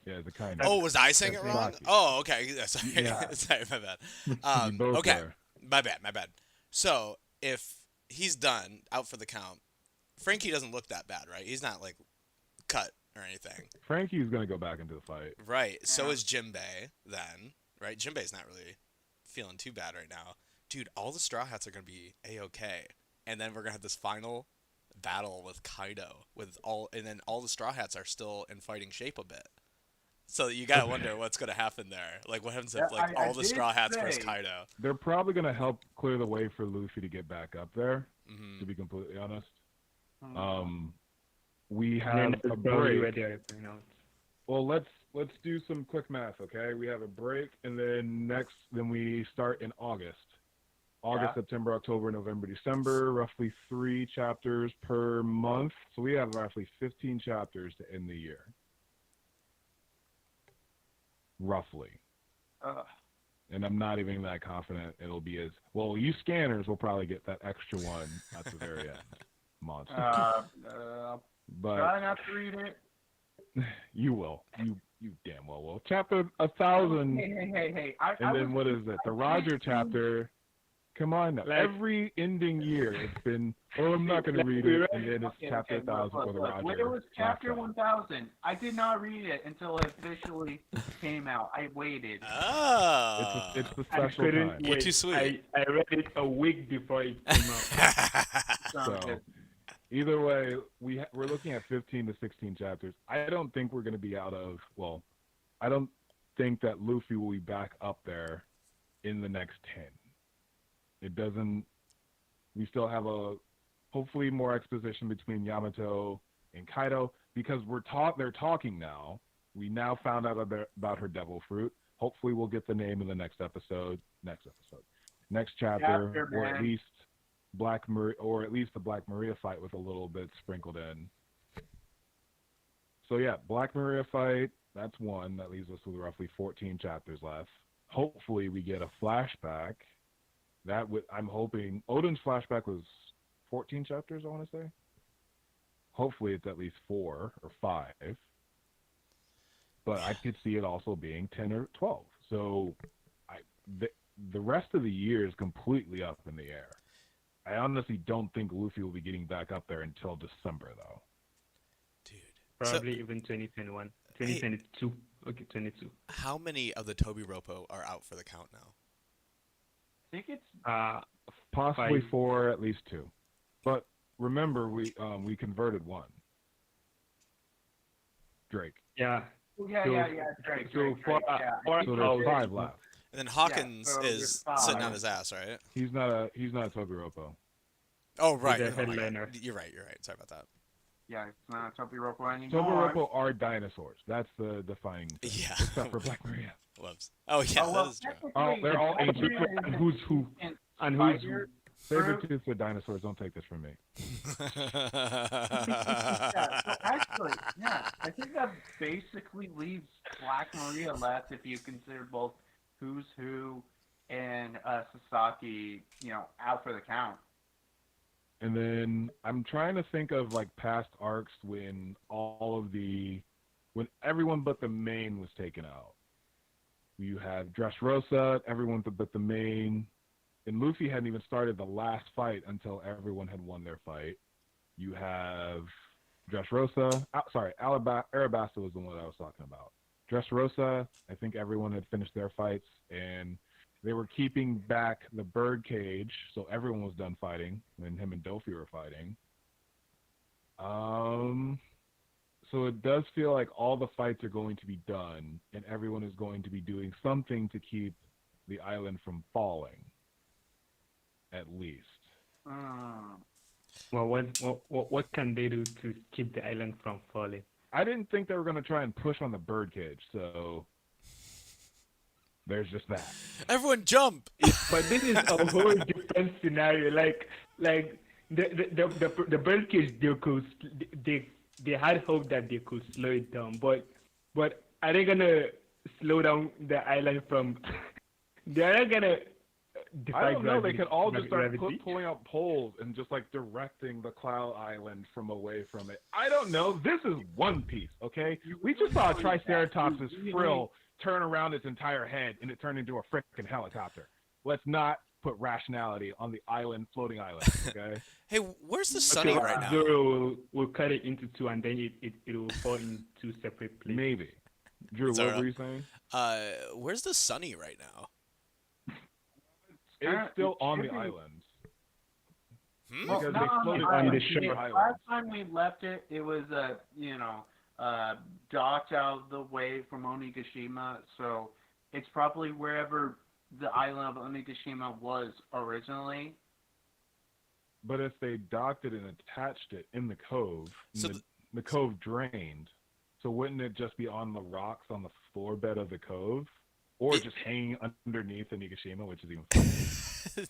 yeah, the Kainu. Oh, was I saying it wrong? Sasaki. Oh, okay. Sorry, Yeah. sorry, my bad. You both Okay, were. my bad. So, if he's done, out for the count, Frankie doesn't look that bad, right? He's not like cut or anything. Frankie's gonna go back into the fight. Right. So Yeah. is Jinbei then, right? Jinbei's not really feeling too bad right now. Dude, all the Straw Hats are going to be A-okay. And then we're going to have this final battle with Kaido and then all the Straw Hats are still in fighting shape a bit. So you got to wonder what's going to happen there. Like what happens if like I all the did Straw Hats versus say- Kaido? They're probably gonna help clear the way for Luffy to get back up there. Mhm. To be completely honest, Hmm. we And then have that's a probably where break. they're going out. Well, let's do some quick math, okay? We have a break, and then we start in August. August, Yeah. September, October, November, December, roughly 3 chapters per month. So we have roughly 15 chapters to end the year. Roughly. And I'm not even that confident it'll be as well. You scanners will probably get that extra one at the very end. Monster. But Try not to read it. you will. You damn well will. Chapter 1,000. Hey. And then what is it? The Roger chapter. Come on now. Like- Every ending year it's been, oh, I'm not going to read it. And then it's chapter 1,000 for the Roger. When it was chapter last 1000, I did not read it until it officially came out. I waited. Oh. It's the I special couldn't time. You're wait. too sweet. I read it a week before it came out. Sounds So, good. either way, we're looking at 15 to 16 chapters. I don't think we're going to be out of, well, I don't think that Luffy will be back up there in the next 10. It doesn't, we still have hopefully more exposition between Yamato and Kaido because they're talking now. We now found out about her devil fruit. Hopefully we'll get the name in the next chapter, Chapter, or at man. least the Black Maria fight with a little bit sprinkled in. So yeah, Black Maria fight, that's one. That leaves us with roughly 14 chapters left. Hopefully we get a flashback. I'm hoping Odin's flashback was 14 chapters, I want to say. Hopefully it's at least 4 or 5. But I could see it also being 10 or 12. So the rest of the year is completely up in the air. I honestly don't think Luffy will be getting back up there until December, though. Dude. Probably even 2021. 2022. Okay, 22. How many of the Toby Roppo are out for the count now? I think it's Possibly 5. 4, at least 2. But remember, we converted 1. Drake. Yeah. yeah. Drake, So yeah. So there's 5 left. And then Hawkins so is there's sitting 5. on his ass, right? He's not a Toby Roppo. Oh, right. a Oh my God. headliner. You're right. Sorry about that. Yeah, it's not Toby Roppo anymore. Toby Roppo are dinosaurs. That's the defining thing. Yeah. Except for Black Maria. Whoops. Oh, yeah, Oh, well, that is true. technically, They're all it's ancient. Spider And who's who? and And who's who? Spider- Saber-toothed are dinosaurs. Don't take this from me. Yeah, so actually, yeah, I think that basically leaves Black Maria left if you consider both Who's Who and Sasaki, out for the count. And then I'm trying to think of like past arcs when when everyone but the main was taken out. You have Dressrosa, everyone but the main, and Luffy hadn't even started the last fight until everyone had won their fight. You have Dressrosa. Arabasta was the one I was talking about. Dressrosa. I think everyone had finished their fights, and they were keeping back the birdcage, so everyone was done fighting when him and Dofi were fighting. So it does feel like all the fights are going to be done, and everyone is going to be doing something to keep the island from falling, at least. Well, what can they do to keep the island from falling? I didn't think they were going to try and push on the birdcage, so there's just that. Everyone jump! But this is a whole different scenario. Like the birdcage, they had hope that they could slow it down, but are they gonna slow down the island from? They're not gonna. I don't know. They could all just start gravity. pulling out poles and just like directing the Cloud Island from away from it. I don't know. This is One Piece, okay? We just saw a Triceratops' frill turn around its entire head and it turned into a freaking helicopter. Let's not put rationality on the island, floating island, okay? Hey, where's the Sunny So right now? Zoro will cut it into two, and then it will fall in two separate places. Maybe. Drew, Zoro. what were you saying? Where's the Sunny right now? It's still on the should be- island. Well, Because not they on floated the on island. the ship. ship Last island. time we left it, it was docked out of the way from Onigashima, so it's probably wherever the island of Onigashima was originally. But if they docked it and attached it in the cove, and So the cove drained, so wouldn't it just be on the rocks on the floor bed of the cove? Or just hanging underneath the Nigashima, which is even funnier.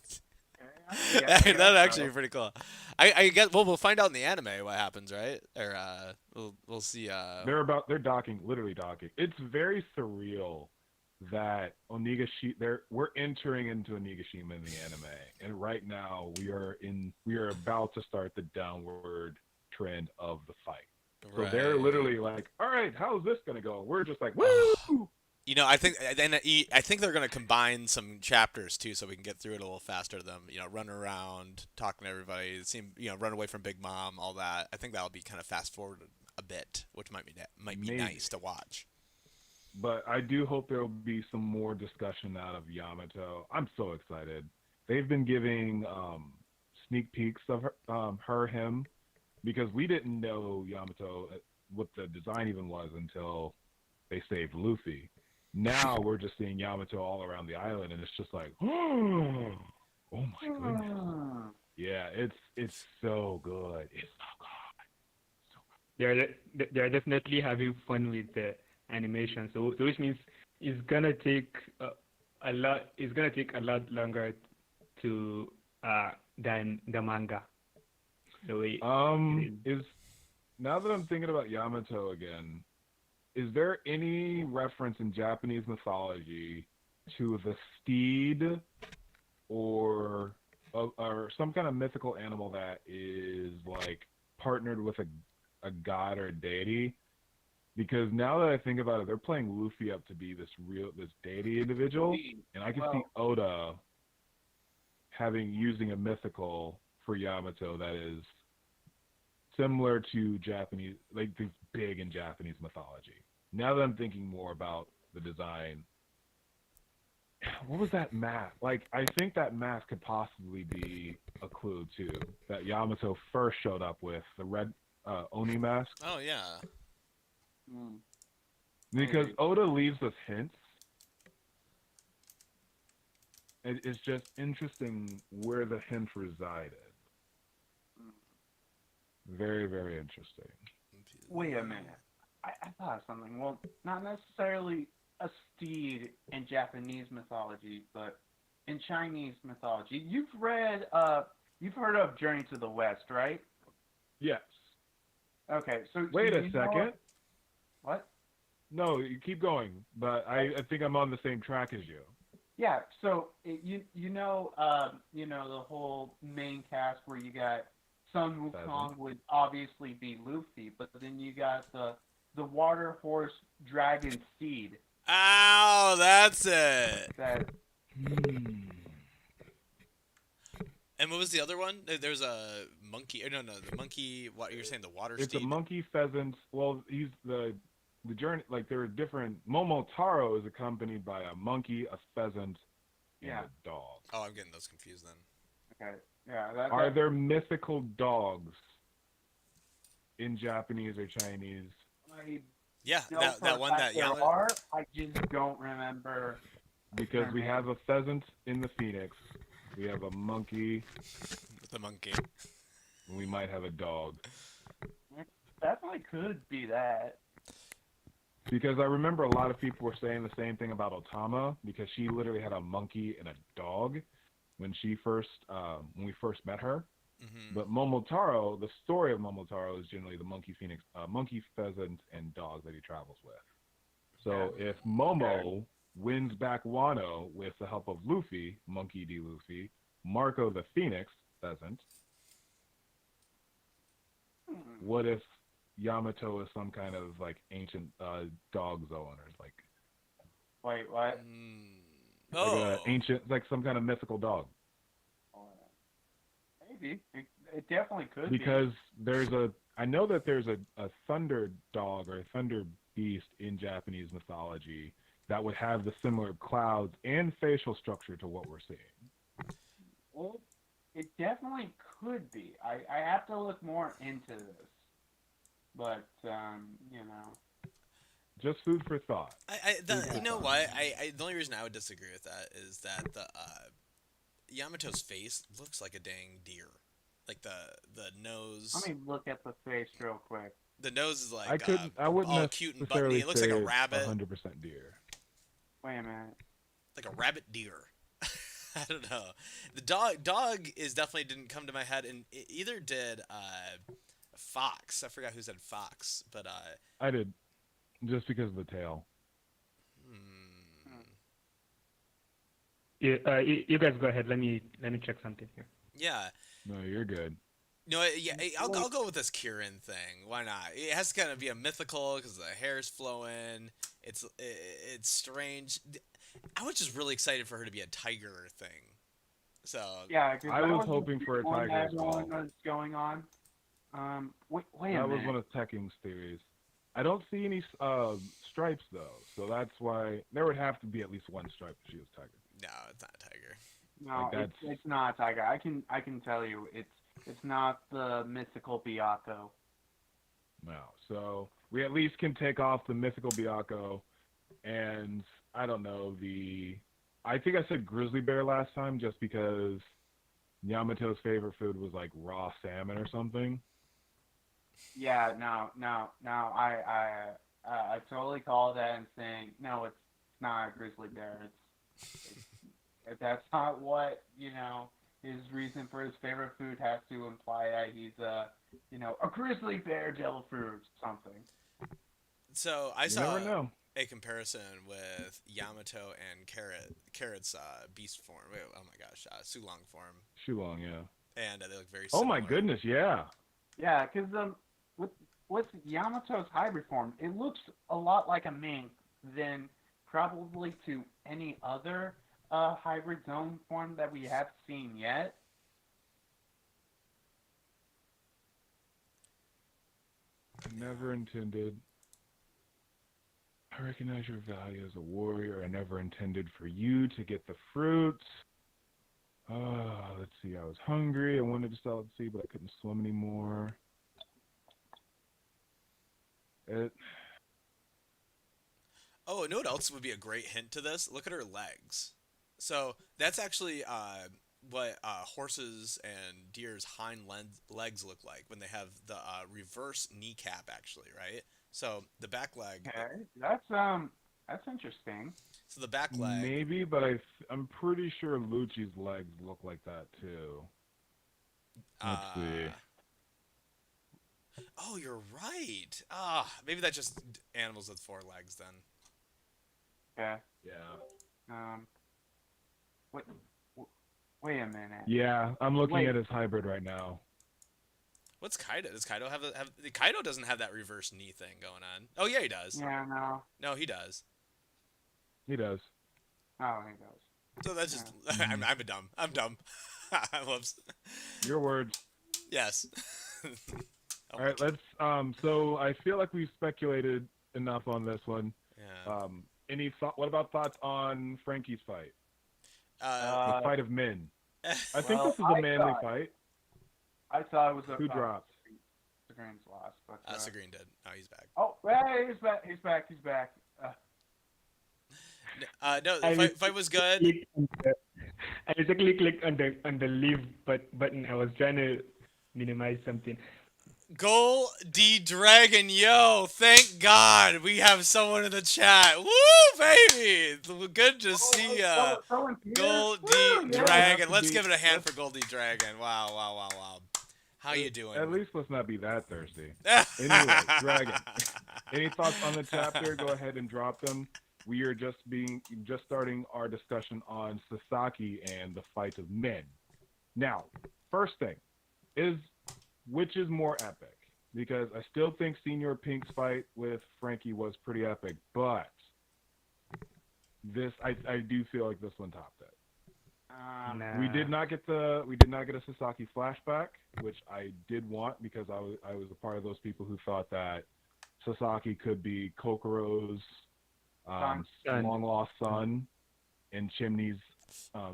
That'd actually be pretty cool. I guess we'll find out in the anime what happens, right? Or we'll see. They're docking, literally docking. It's very surreal that we're entering into Onigashima in the anime, and right now we are about to start the downward trend of the fight. So they're right. literally like, all right, how's this gonna go? We're just like, woo! You know, I think they're gonna combine some chapters too, so we can get through it a little faster. Them, run around, talking to everybody, run away from Big Mom, all that. I think that'll be kind of fast forward a bit, which might be Maybe. nice to watch. But I do hope there will be some more discussion out of Yamato. I'm so excited. They've been giving sneak peeks of him, because we didn't know Yamato, what the design even was until they saved Luffy. Now we're just seeing Yamato all around the island, and it's just like, oh my goodness. Yeah, it's so good. It's so good. They're definitely having fun with the animation. So which means it's gonna take a lot. It's gonna take a lot longer to than the manga. The way now that I'm thinking about Yamato again, is there any reference in Japanese mythology to the steed or some kind of mythical animal that is like partnered with a god or a deity? Because now that I think about it, they're playing Luffy up to be this deity individual, and I can see Oda using a mythical for Yamato that is similar to Japanese, like it's big in Japanese mythology. Now that I'm thinking more about the design, what was that mask? Like, I think that mask could possibly be a clue too, that Yamato first showed up with, the red Oni mask. Oh yeah. Because Oda leaves us hints. It's just interesting where the hints resided. Very, very interesting. Wait a minute. I thought of something. Well, not necessarily a steed in Japanese mythology, but in Chinese mythology. You've heard of Journey to the West, right? Yes. Okay, so Wait do a you know second. what? No, you keep going, but I think I'm on the same track as you. Yeah, so you know the whole main cast where you got Sun Wukong would obviously be Luffy, but then you got the water horse dragon steed. Ow, that's it. That And what was the other one? There's a monkey. No, the monkey. What you're saying? The water It's a steed. monkey pheasant. Well, he's the journey. Like there are different. Momotaro is accompanied by a monkey, a pheasant, and Yeah. a dog. Oh, I'm getting those confused then. Okay. Yeah. Are there mythical dogs in Japanese or Chinese? I Yeah, know that for a one fact that there Yama. are. I just don't remember. Because we have a pheasant in the Phoenix, we have a monkey, The monkey. and we might have a dog. Definitely could be that. Because I remember a lot of people were saying the same thing about Otama, because she literally had a monkey and a dog when we first met her. Mm-hmm. But Momotaro, the story of Momotaro is generally the monkey phoenix, monkey pheasant, and dog that he travels with. So if Momo wins back Wano with the help of Luffy, Monkey D. Luffy, Marco the Phoenix, pheasant, what if Yamato is some kind of like ancient dog zone or like Wait, what? Oh. ancient, like some kind of mythical dog? Maybe. It definitely could Because I know that there's a thunder dog or a thunder beast in Japanese mythology that would have the similar clouds and facial structure to what we're seeing. Well, it definitely could be. I have to look more into this. But, you know. Just food for thought. You know what? The only reason I would disagree with that is that the Yamato's face looks like a dang deer. Like the nose. Let me look at the face real quick. The nose is like I wouldn't all cute and buttony. necessarily It looks like say a it's rabbit. 100% deer. Wait a minute. Like a rabbit deer. I don't know. The dog is definitely didn't come to my head, and either did Fox. I forgot who said Fox, but I did, just because of the tail. You guys go ahead. Let me check something here. Yeah. No, you're good. No, yeah, I'll go with this Kieran thing. Why not? It has to kind of be a mythical because the hair's flowing. It's strange. I was just really excited for her to be a tiger thing. So Yeah, 'cause I was that hoping for a one tiger as well. everyone was going on. Wait a That minute. was one of Tekking's theories. I don't see any stripes though, so that's why there would have to be at least one stripe if she was tiger. no, it's not a tiger. No, Like it's not a tiger. I can tell you, it's not the mythical Byakuya. No, so we at least can take off the mythical Byakuya, and I don't know I think I said grizzly bear last time just because Yamato's favorite food was like raw salmon or something. Yeah, no. I totally call that and saying no, it's not a grizzly bear. That's not what his reason for his favorite food has to imply that he's a grizzly bear devil fruit something. So I You saw never know. a comparison with Yamato and Carrot's beast form. Wait, oh my gosh, Sulong form, Shulong, yeah. and they look very Oh similar. my goodness, yeah. Yeah, because with Yamato's hybrid form, it looks a lot like a mink than probably to any other hybrid zone form that we have seen yet. I never intended. I recognize your value as a warrior. I never intended for you to get the fruits. Let's see. I was hungry. I wanted to sell at sea, but I couldn't swim anymore. Oh, you know what else would be a great hint to this? Look at her legs. So that's actually what horses and deer's hind legs look like when they have the reverse kneecap, actually, right? So the back leg. Okay, that's interesting. So the back leg. Maybe, but I'm pretty sure Lucci's legs look like that too. Let's see. Oh, you're right. Maybe that's just animals with 4 legs then. Okay. Yeah. Wait a minute. Yeah, I'm looking at his hybrid right now. What's Kaido? Does Kaido have Kaido doesn't have that reverse knee thing going on. Oh yeah, he does. Yeah, no. No, he does. He does. Oh, he does. So that's just I'm dumb. Whoops. Your words. Yes. Oh All my right, God. let's. So I feel like we've speculated enough on this one. Yeah. Any thought? What about thoughts on Frankie's fight? The Uh, fight of men. I think well, this is a manly fight. I thought it was a Who dropped? Segrene's loss, but Green did. Oh, he's back. oh, hey, he's back. He's back. No, I the fight was good. I exactly clicked on the leave button. I was trying to minimize something. Goldie Dragon, yo! Thank God we have someone in the chat. Woo, baby! Good to see ya. Someone's here. Goldie Woo, yeah. Dragon. to Let's be- give it a hand let's- for Goldie Dragon. Wow, wow, wow, wow. How you doing? At least let's not be that thirsty. Anyway, Dragon. Any thoughts on the chapter? Go ahead and drop them. We are just starting our discussion on Sasaki and the fight of men. Now, first thing is, which is more epic? Because I still think Senior Pink's fight with Frankie was pretty epic, but this I do feel like this one topped it. Nah. We did not get a Sasaki flashback, which I did want because I was a part of those people who thought that Sasaki could be Kokoro's Son. long lost son and Chimney's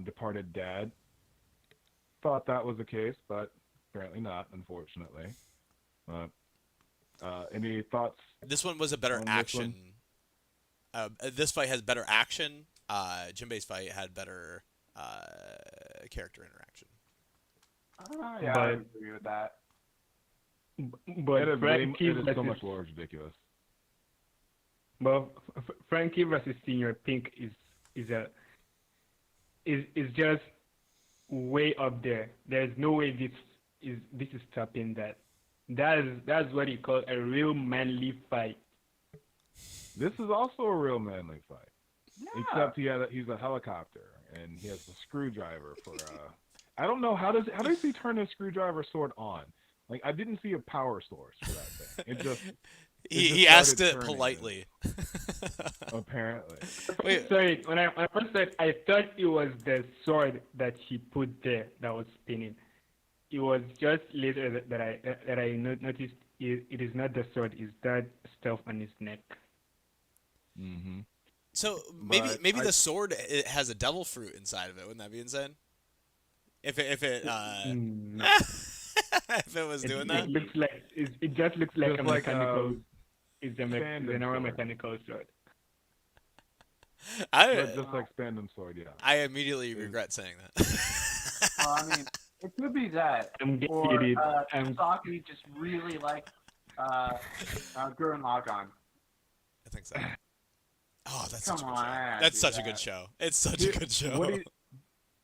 departed dad. Thought that was the case, but apparently not, unfortunately. Any thoughts? This one was a better On this action. This fight has better action. Jinbei's fight had better character interaction. Yeah, I But- would agree with that. But It is Frankie so versus much more ridiculous. Frankie versus Senior Pink is just way up there. There's no way this is topping that. That's what you call a real manly fight. This is also a real manly fight, Yeah. except he's a helicopter and he has a screwdriver for. I don't know how does he turn his screwdriver sword on? Like I didn't see a power source for that thing. It just He just asked started it turning. politely. apparently. Wait. Sorry, when I first said I thought it was the sword that she put there that was spinning. It was just later that I noticed it is not the sword, it's that stuff on his neck. Mm-hmm. So But maybe the sword it has a devil fruit inside of it. Wouldn't that be insane? If it if it was doing that. It looks like it just looks like Just a like, mechanical. It's a Phantom normal sword. mechanical sword. But just like Spandam Sword, yeah. I immediately regret saying that. Well, I mean, it could be that. I'm getting Or it. I'm Sasaki just really liked Gurren Lagann. I think so. Oh, that's Come such a good show. on, That's do such a that. good show. It's such a good show.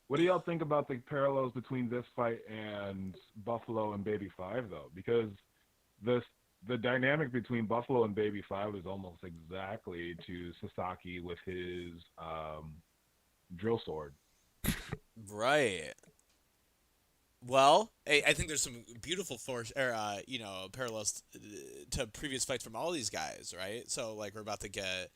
What do y'all think about the parallels between this fight and Buffalo and Baby 5 though? Because the dynamic between Buffalo and Baby 5 is almost exactly to Sasaki with his drill sword. Right. Well, I think there's some beautiful parallels to previous fights from all these guys, right? So like we're about to get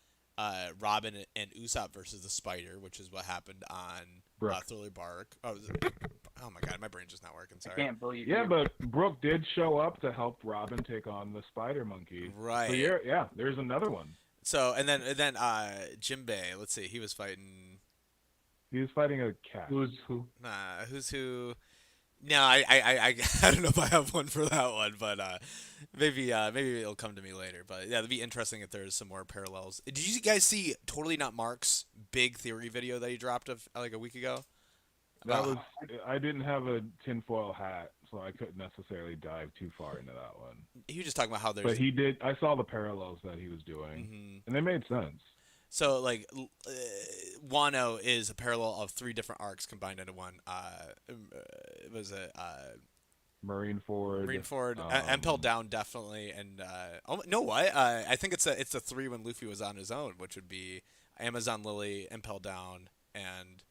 Robin and Usopp versus the Spider, which is what happened on Brooke. Thriller Bark. Oh my God, my brain's just not working. I Sorry. can't believe Yeah, you. but Brooke did show up to help Robin take on the Spider Monkey. Right. So yeah, there's another one. So and then Jinbei, let's see, he was fighting. He was fighting a cat. who's who. Nah, who's who? No, I don't know if I have one for that one, but maybe it'll come to me later. But yeah, it'd be interesting if there's some more parallels. Did you guys see Totally Not Mark's big theory video that he dropped like a week ago? That was I didn't have a tinfoil hat, so I couldn't necessarily dive too far into that one. He was just talking about how there's. But he did. I saw the parallels that he was doing, Mhm. and they made sense. So like, Wano is a parallel of 3 different arcs combined into one. Was it Marineford. Marineford, Impel Down definitely, and no what? I think it's the 3 when Luffy was on his own, which would be Amazon Lily, Impel Down, and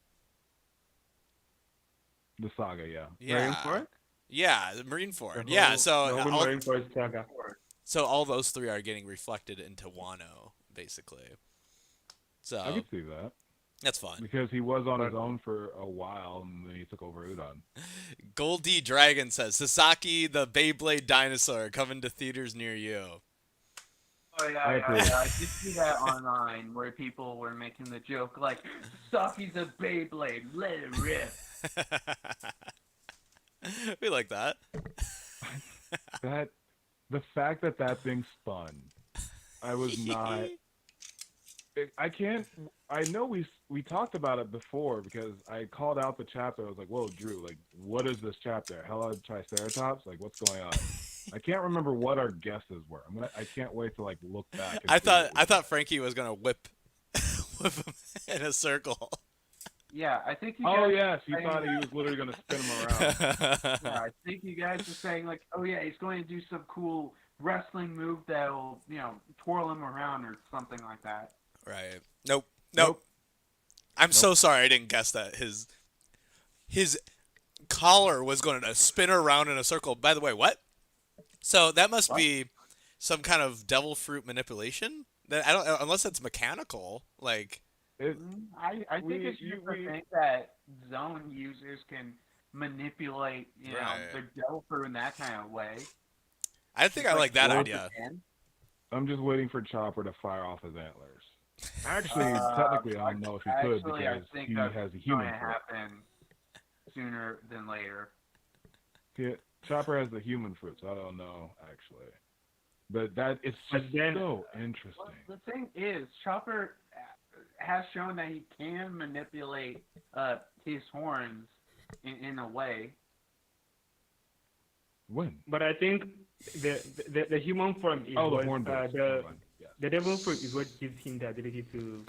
The saga, yeah. yeah, yeah, the Marineford. The Yeah, whole- so the whole all, Marineford saga. so all those 3 are getting reflected into Wano, basically. I So could see that. That's fun. because he was on his own for a while, and then he took over Udon. Goldie Dragon says Sasaki the Beyblade dinosaur coming to theaters near you. Oh yeah, I yeah, approve. yeah. I did see that online where people were making the joke like, "Saki's a Beyblade, let it rip." We like that. That the fact that that thing spun, I was not. I can't. I know we talked about it before because I called out the chapter. I was like, "Whoa, Drew! Like, what is this chapter? Hello, Triceratops! Like, what's going on?" I can't remember what our guesses were. I can't wait to like look back. And I see what we thought Frankie was gonna whip him in a circle. Yeah, I think you Oh guys. yes, he thought he was literally gonna spin him around. Yeah, I think you guys were saying like, "Oh yeah, he's going to do some cool wrestling move that'll, twirl him around or something like that." Right. Nope. I'm so sorry I didn't guess that his collar was going to spin around in a circle. By the way, what? So that must be some kind of devil fruit manipulation. That I don't unless it's mechanical. Like I think it's just a thing that zone users can manipulate, Right. their devil fruit in that kind of way. I think I like that Well, idea. I'm just waiting for Chopper to fire off his antlers. Actually, Uh, technically, I don't know if he could Actually, I because think he that's has a going human to foot. happen sooner than later. Chopper has the human fruit, so I don't know actually. But that it's But just then- so interesting. Well, the thing is, Chopper has shown that he can manipulate his horns in a way. When? But I think the human form is Oh, the what, horn birds. the Yes. the devil fruit is what gives him the ability to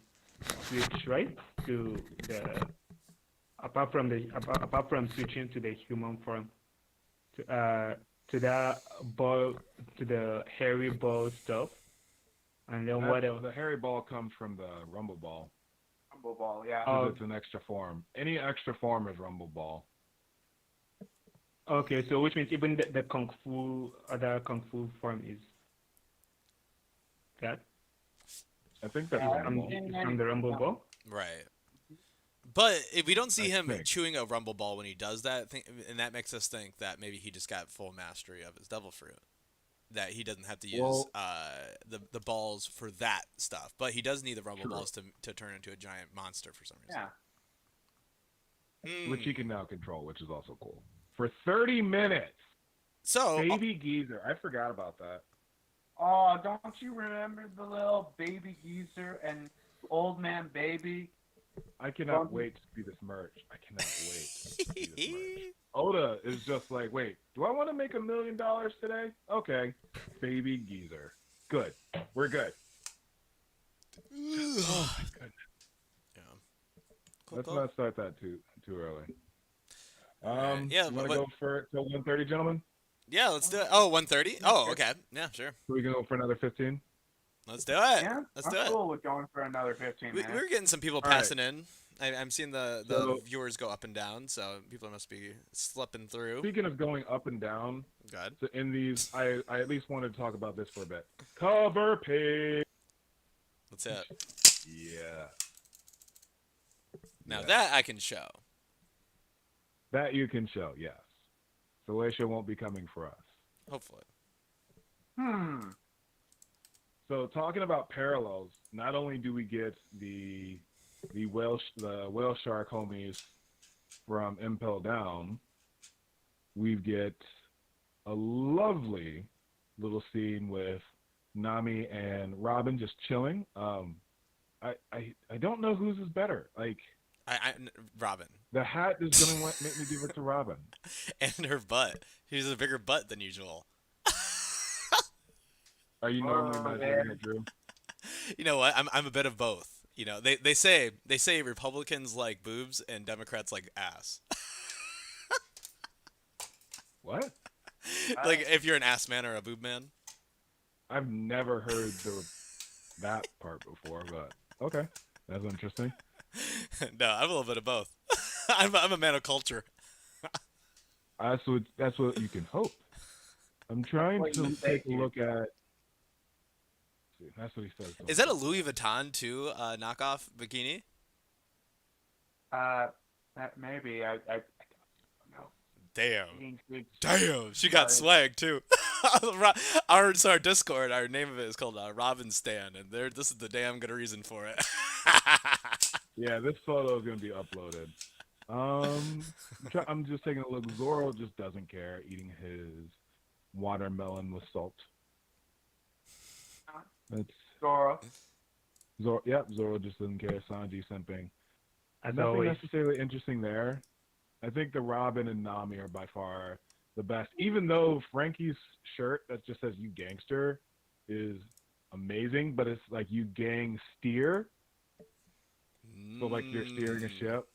switch, right? To the apart from switching to the human form, to the ball, to the hairy ball stuff, and then what else? The hairy ball comes from the rumble ball. Rumble Ball, yeah. Oh. It's an extra form. Any extra form is rumble ball. Okay, so which means even the other kung fu form is that I think that's Yeah, rumble. from the rumble ball. Right. But if we don't see I him think. chewing a rumble ball when he does that, and that makes us think that maybe he just got full mastery of his devil fruit. That he doesn't have to use Well- the balls for that stuff, but he does need the rumble True. balls to turn into a giant monster for some reason. Yeah. Which he can now control, which is also cool. For 30 minutes. So Baby Geezer. I forgot about that. Oh, don't you remember the little baby geezer and old man baby? I cannot wait to see this merch. I cannot wait to see this merch. Oda is just like, wait, do I want to make $1 million today? Okay. Baby Geezer. Good. We're good. Oh my goodness. Yeah. Cool, Let's cool. not start that too early. Alright, yeah, you want but- to go for till 1:30, gentlemen? Yeah, let's do it. Oh, 1:30? Oh, okay. Yeah, sure. So we can go for another 15. Let's do it. Yeah, Let's I'm do it. cool with going for another 15 minutes. We're getting some people All right. passing in. I'm seeing the So- viewers go up and down, so people must be slipping through. Speaking of going up and down, Good. so in these, I at least wanted to talk about this for a bit. Cover page. That's it. Yeah. Now Yeah. that I can show. That you can show, yes. Shueisha won't be coming for us. Hopefully. So talking about parallels, not only do we get the whale shark homies from Impel Down, we get a lovely little scene with Nami and Robin just chilling. I don't know whose is better. Like Robin. the hat is gonna make me give it to Robin. And her butt. She has a bigger butt than usual. Are you normally Oh, measuring man. it, Drew? You know what? I'm a bit of both. You know, they say Republicans like boobs and Democrats like ass. What? Like if you're an ass man or a boob man. I've never heard that part before, but okay, that's interesting. No, I'm a little bit of both. I'm a man of culture. That's what you can hope. I'm trying what to you take a think. look at. See, that's what he says. Is that a Louis Vuitton too knockoff bikini? Maybe I don't know. Damn. It's- Damn, she got swag too. Our Discord, our name of it is called Robin Stan, and this is the damn good reason for it. Yeah, this photo is gonna be uploaded. I'm just taking a look. Zoro just doesn't care, eating his watermelon with salt. That's Zoro. Zoro. Yep, Zoro just doesn't care. Sanji simping. As Nothing always. necessarily interesting there. I think the Robin and Nami are by far the best. Even though Frankie's shirt that just says "You Gangster" is amazing, but it's like "You Gang Steer," so like you're steering a ship.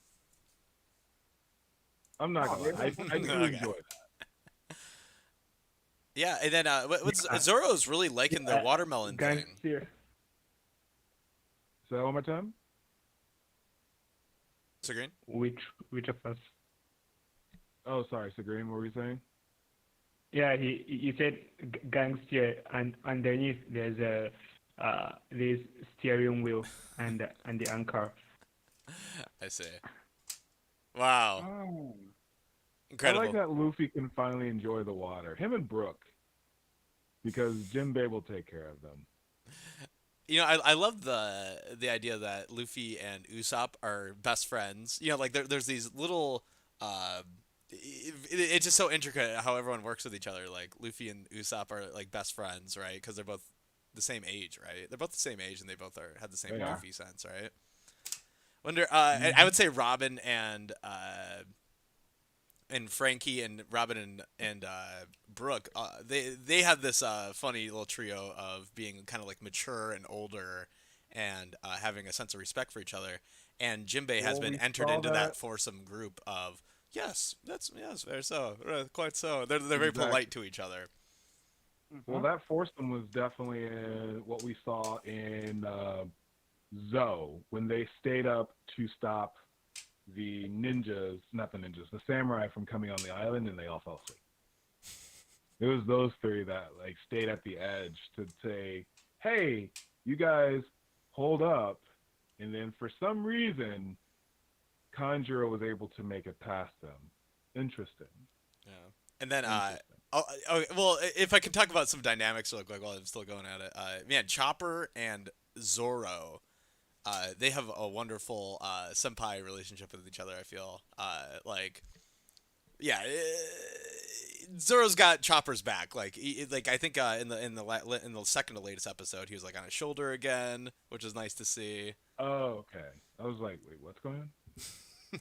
I'm not gonna lie, I do Okay. enjoy that. Yeah, and then Zoro's really liking the watermelon thing. Gangster. Say that one more time. So Green? Which of us? Oh, sorry, Sagreen, what were you saying? Yeah, he said gangster, and underneath there's a this steering wheel and the anchor. I see. Wow, Oh. incredible. I like that Luffy can finally enjoy the water. Him and Brook, because Jinbei will take care of them. You know, I love the idea that Luffy and Usopp are best friends. You know, like there's these little it's just so intricate how everyone works with each other. Like Luffy and Usopp are like best friends, right? Because they're both the same age, right? They're both the same age, and they both have the same Yeah. Luffy sense, right? Wonder. I would say Robin and Frankie and Robin and Brooke, they have this funny little trio of being kind of like mature and older, and having a sense of respect for each other. And Jinbei has Well, been we entered saw into that that- foursome group of yes, very so, quite so. They're very Exactly. polite to each other. Well, that foursome was definitely what we saw in Zoe when they stayed up to stop the ninjas, not the ninjas, the samurai from coming on the island, and they all fell asleep. It was those three that like stayed at the edge to say, "Hey, you guys, hold up," and then for some reason, Kanjuro was able to make it past them. Interesting. Yeah. And then Interesting. well, if I can talk about some dynamics real quick while I'm still going at it, man, Chopper and Zoro, they have a wonderful senpai relationship with each other. I feel yeah, Zoro's got Chopper's back. Like I think in the second to latest episode, he was like on his shoulder again, which is nice to see. Oh, okay. I was like, wait, what's going on?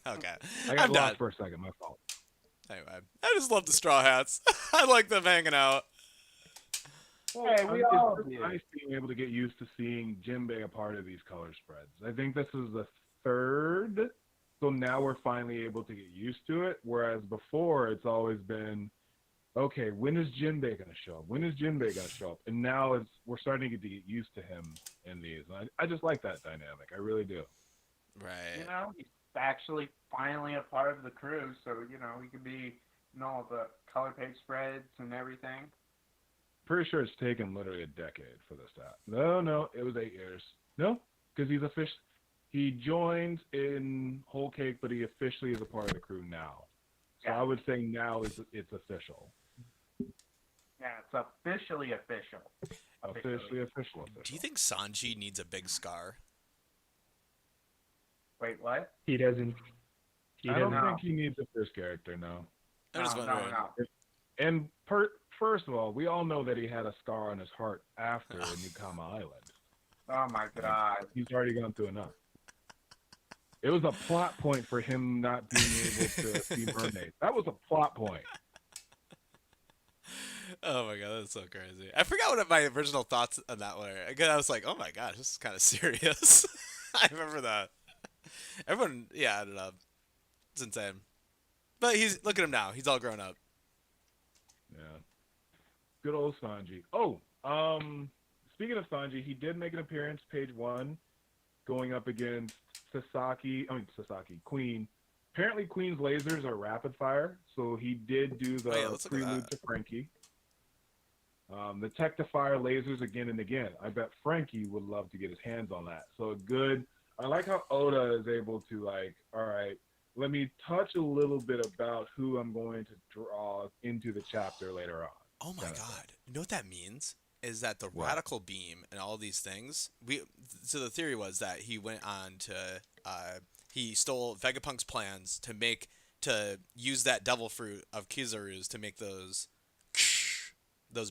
Okay, I got I'm done. lost for a second. My fault. Anyway, I just love the Straw Hats. I like them hanging out. Hey, we It's all just do. nice being able to get used to seeing Jinbei a part of these color spreads. I think this is the third, so now we're finally able to get used to it. Whereas before, it's always been, okay, when is Jinbei gonna show up? When is Jinbei gonna show up? And now we're starting to get used to him in these. And I just like that dynamic. I really do. Right. You know, he's actually finally a part of the crew, so you know he could be in all the color page spreads and everything. Pretty sure it's taken literally a decade for this to happen. No, it was 8 years. No, because he joined in Whole Cake, but he officially is a part of the crew now. So Yeah. I would say now it's official. Yeah, it's officially official. Officially official. Do you think Sanji needs a big scar? Wait, what? He doesn't. I don't know. think he needs a first character, no. I'm just wondering. No. And first of all, we all know that he had a scar on his heart after Newcama Island. Oh my god. He's already gone through enough. It was a plot point for him not being able to see mermaids. That was a plot point. Oh my god, that's so crazy. I forgot what my original thoughts on that were. Again, I was like, oh my gosh, this is kind of serious. I remember that. Everyone, yeah, I don't know. It's insane. But look at him now. He's all grown up. Yeah. Good old Sanji. Oh, speaking of Sanji, he did make an appearance, page 1, going up against Queen. Apparently Queen's lasers are rapid fire, so he did do the let's look at prelude that. to Frankie. The tech to fire lasers again and again. I bet Frankie would love to get his hands on that. So a good I like how Oda is able to like, all right, let me touch a little bit about who I'm going to draw into the chapter later on. Oh my Kind of god. thing. You know what that means? Is that the What? radical beam and all these things so the theory was that he went on to he stole Vegapunk's plans to use that devil fruit of Kizaru's to make those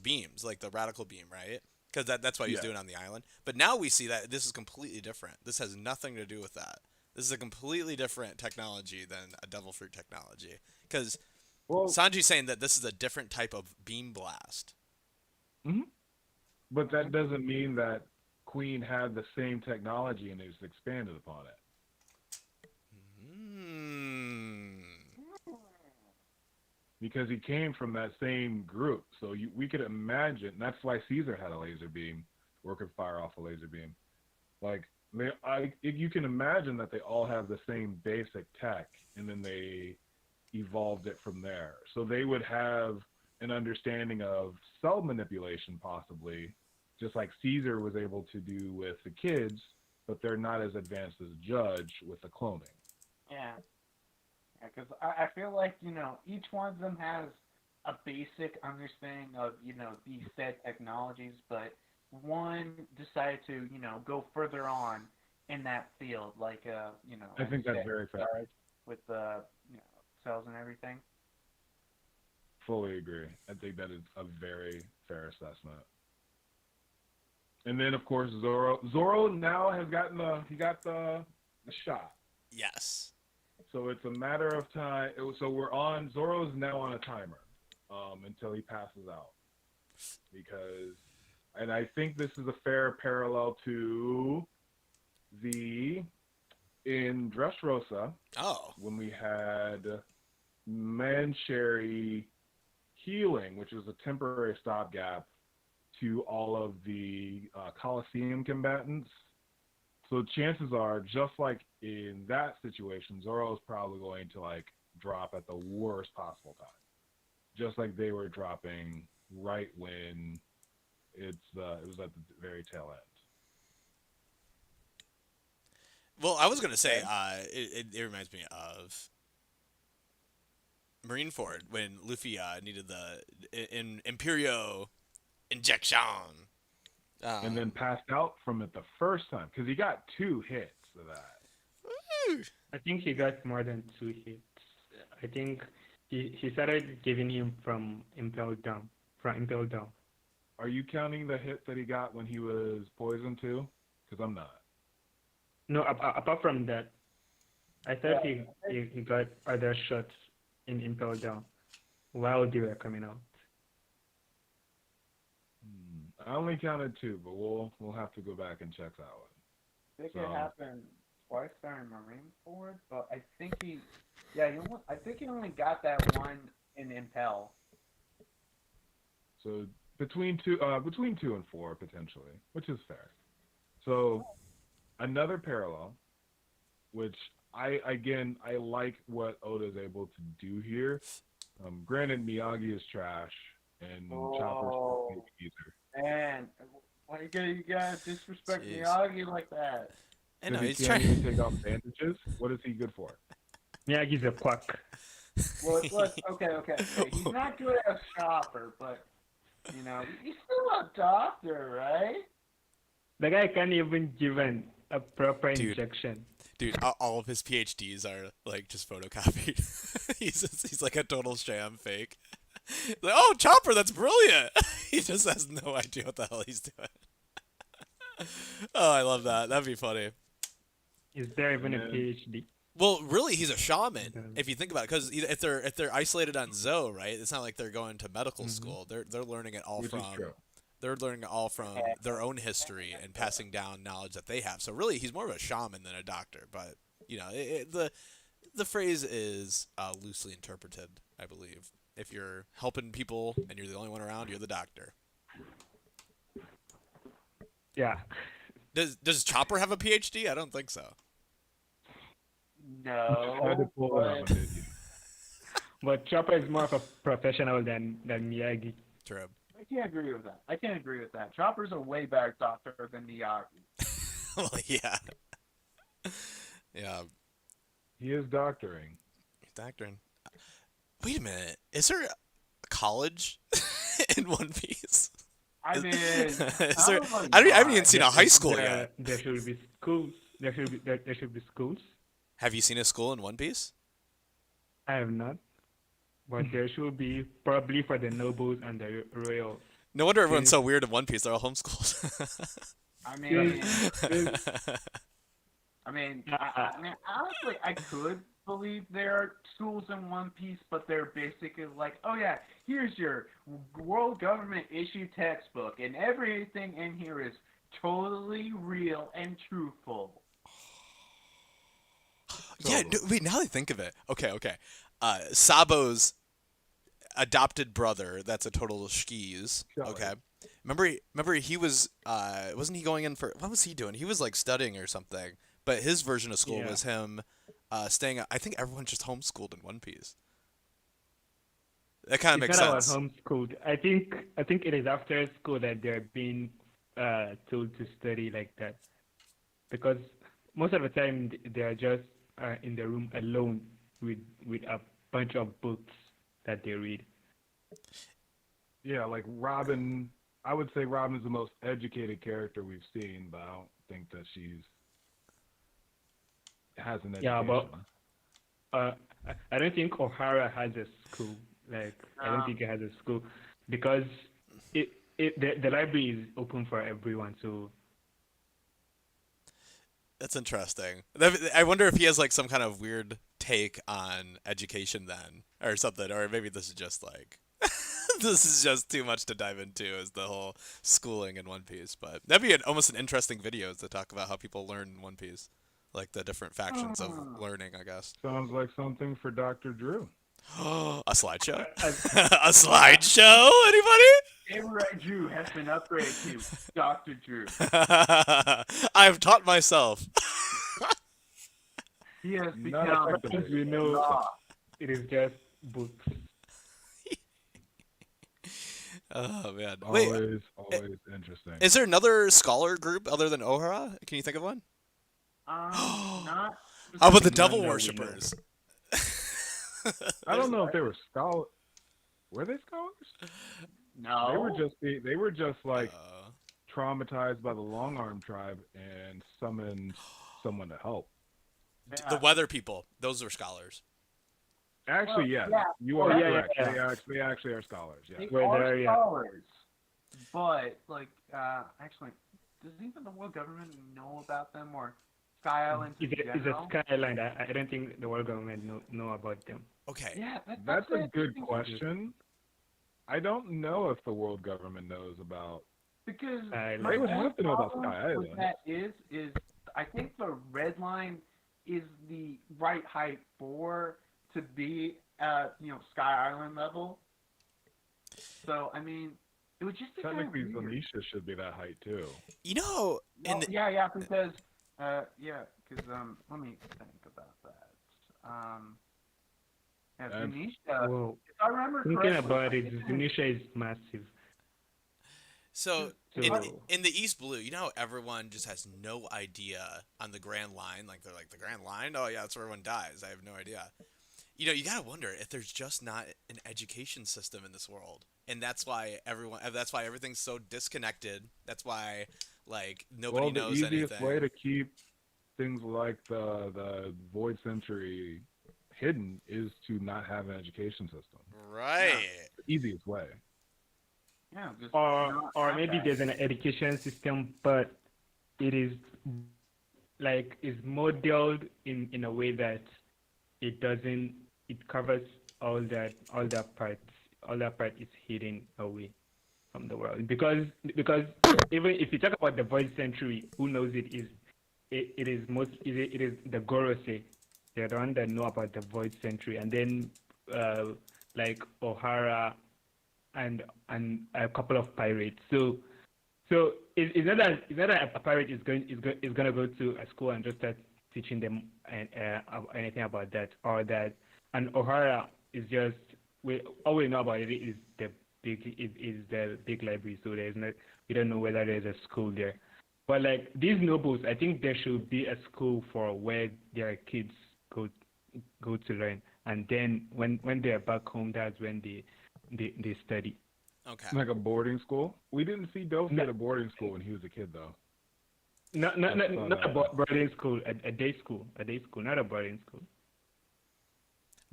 beams, like the radical beam, right? Because that's what he's Yeah. doing on the island. But now we see that this is completely different. This has nothing to do with that. This is a completely different technology than a devil fruit technology. Because Well, Sanji's saying that this is a different type of beam blast. but that doesn't mean that Queen had the same technology and it's expanded upon it. Hmm. Because he came from that same group. So we could imagine that's why Caesar had a laser beam or could fire off a laser beam. Like if you can imagine that they all have the same basic tech and then they evolved it from there. So they would have an understanding of cell manipulation possibly, just like Caesar was able to do with the kids, but they're not as advanced as Judge with the cloning. Yeah. Because I feel like, each one of them has a basic understanding of, these said technologies, but one decided to, go further on in that field, like, I think that's very fair. with the, cells and everything. Fully agree. I think that is a very fair assessment. And then, of course, Zoro. Zoro now has gotten the shot. Yes. So it's a matter of time. So Zoro's now on a timer until he passes out. And I think this is a fair parallel to in Dressrosa, when we had Mancherry healing, which was a temporary stopgap to all of the Coliseum combatants. So chances are, just like in that situation, Zoro is probably going to like drop at the worst possible time, just like they were dropping right when it was at the very tail end. Well, I was gonna say, it reminds me of Marineford when Luffy needed the Imperio injection. And then passed out from it the first time because he got 2 hits of that. Woo! I think he got more than 2 hits. I think he started giving him from Impel Down. Are you counting the hit that he got when he was poisoned too? Because I'm not. No, apart from that, I thought he got other shots in Impel Down while they were coming out. I only counted 2, but we'll have to go back and check that one. I think it happened twice during Marineford, but I think I think he only got that one in Impel. So between 2 and 4 potentially, which is fair. So another parallel, which I like what Oda is able to do here. Granted, Miyagi is trash and Chopper's either. Man, why you gotta disrespect Miyagi like that? I know, He he's can't trying. even take off bandages. What is he good for? Miyagi's a quack. Well, okay. He's not good as Chopper, but he's still a doctor, right? The guy can't even give a proper injection. Dude, all of his PhDs are like just photocopied. he's like a total sham fake. Like, oh, Chopper, that's brilliant. He just has no idea what the hell he's doing. Oh, I love that. That'd be funny. Is there even a PhD? Well, really, he's a shaman if you think about it. Because if they're isolated on Zoe, right? It's not like they're going to medical school. They're learning it all they're learning it all from their own history and passing down knowledge that they have. So really, he's more of a shaman than a doctor. But the phrase is loosely interpreted, I believe. If you're helping people and you're the only one around, you're the doctor. Yeah. Does Chopper have a PhD? I don't think so. No. But Chopper is more of a professional than Miyagi. True. I can't agree with that. Chopper's a way better doctor than Miyagi. Well, yeah. Yeah, He is doctoring. doctoring. Wait a minute. Is there a college in One Piece? I mean, Is there? probably I haven't even not. seen a high school yet. There should be schools. There should be schools. Have you seen a school in One Piece? I have not, but there should be probably for the nobles and the royals. No wonder everyone's Since- so weird in One Piece. They're all homeschooled. I mean, since- I mean, honestly, I could believe there are schools in One Piece, but they're basically like, oh yeah, here's your world government issued textbook, and everything in here is totally real and truthful. Yeah, no, wait, now I think of it. Okay. Sabo's adopted brother, that's a total skis. Shut Okay. up. Remember he was wasn't he going in for what was he doing? He was like studying or something. But his version of school Yeah. was him staying I think everyone's just homeschooled in One Piece. That kind of makes It's not about sense. homeschooled. I think it is after school that they're being told to study like that, because most of the time they are just in the room alone with a bunch of books that they read. Yeah, like Robin. I would say Robin's the most educated character we've seen, but I don't think that she's has an education. Yeah, but I don't think O'Hara has a school. Like I don't think it has a school because the library is open for everyone. So That's interesting. I wonder if he has like some kind of weird take on education then or something, or maybe this is just like this is just too much to dive into as the whole schooling in One Piece. But that'd be almost an interesting video to talk about how people learn in One Piece, like the different factions of learning, I guess. Sounds like something for Dr. Drew. A slideshow? A slideshow? Anybody? Samurai Drew has been upgraded to Dr. Drew. I've taught myself. He has Not become effectively. as we know, raw. it is just books. Oh man. Wait, Always interesting. is there another scholar group other than Ohara? Can you think of one? Not. How about the specifically. devil no, we worshippers? I don't know if they were scholars. Were they scholars? No. They were just like Uh, traumatized by the Long Arm tribe and summoned someone to help. The weather people. Those are scholars. Actually, Well, yes, yeah. you are Yeah, correct. yeah. They actually are scholars. Yeah. They Well, are there, yeah. scholars, but like, actually, does even the world government know about them or Sky Islands in It's a general? skyline. I don't think the world government know about them. Okay. Yeah, That's a an good interesting question. I don't know if the world government knows about. Because They my would have only to know about problem Sky with Island. that is I think the red line is the right height for to be at Sky Island level. So I mean, it would just be kind of Technically, weird. Zanisha should be that height too. You know, in the, Yeah, because let me think about that. Yeah, And- Zanisha, Well, if I remember thinking correctly, about I it, think Zunisha is massive. so So in the East Blue, you know how everyone just has no idea on the Grand Line? Like they're like the Grand Line? Oh yeah, that's where everyone dies. I have no idea. You know, you gotta wonder if there's just not an education system in this world, and that's why everything's so disconnected. That's why like nobody Well, the knows easiest anything. way to keep things like the Void Century hidden is to not have an education system. Right. The easiest way. yeah, just or not or have maybe that. there's an education system, but it is like is modeled in a way that it covers all that part is hidden away from the world, because even if you talk about the Void Century, who knows it is the Gorosei. They're the one that know about the Void Century, and then like O'Hara and a couple of pirates. So it's not that a pirate is gonna go to a school and just start teaching them anything about that, or that. And O'Hara is just all we know about it is the big library. So we don't know whether there's a school there. But like these nobles, I think there should be a school for where their kids go go to learn, and then when they're back home, that's when they study. Okay. Like a boarding school. We didn't see Dose No, at a boarding school when he was a kid, though. not I saw not a that. boarding school, a day school, not a boarding school.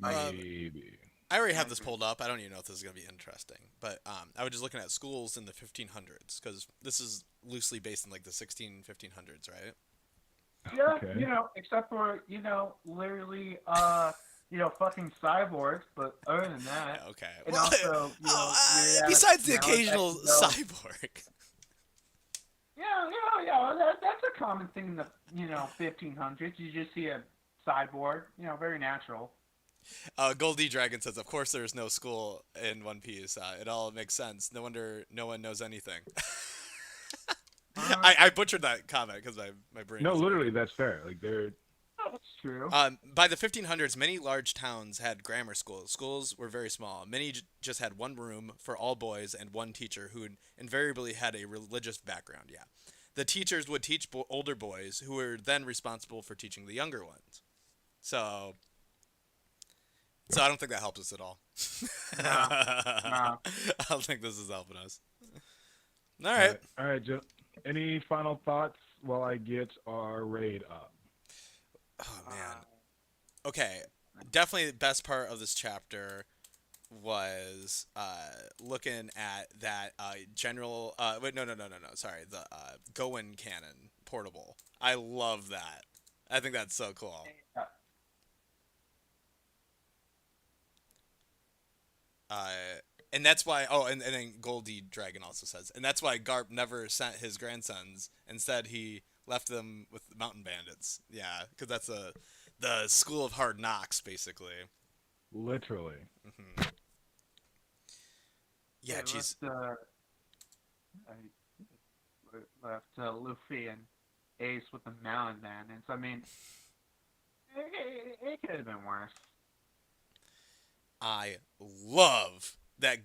Uh, Maybe. I already have this pulled up. I don't even know if this is going to be interesting, but I was just looking at schools in the 1500s because this is loosely based in like the 1500s, right? Yeah, Okay. except for, literally, fucking cyborgs, but other than that, Yeah, okay. and Well, also, weird ass besides the technology occasional that can go. cyborg. Yeah, that's a common thing in the, 1500s. You just see a cyborg, very natural. Goldie Dragon says, "Of course, there's no school in One Piece. It all makes sense. No wonder no one knows anything." I butchered that comment because my brain. No, is literally, that's fair. Like they're That's true. By the 1500s, many large towns had grammar schools. Schools were very small. Many just had one room for all boys and one teacher who invariably had a religious background. Yeah. The teachers would teach older boys who were then responsible for teaching the younger ones. So I don't think that helps us at all. No. I don't think this is helping us. All all right. right. All right, Joe. Any final thoughts while I get our raid up? Oh man. Okay. Definitely the best part of this chapter was looking at that general wait no sorry, the Goen cannon portable. I love that. I think that's so cool. And that's why. Oh, and then Goldie Dragon also says, and that's why Garp never sent his grandsons. Instead, he left them with the mountain bandits. Yeah, because that's the school of hard knocks, basically. Literally. Hmm. Yeah, jeez. Left Luffy and Ace with the mountain bandits. I mean, it could have been worse. I love that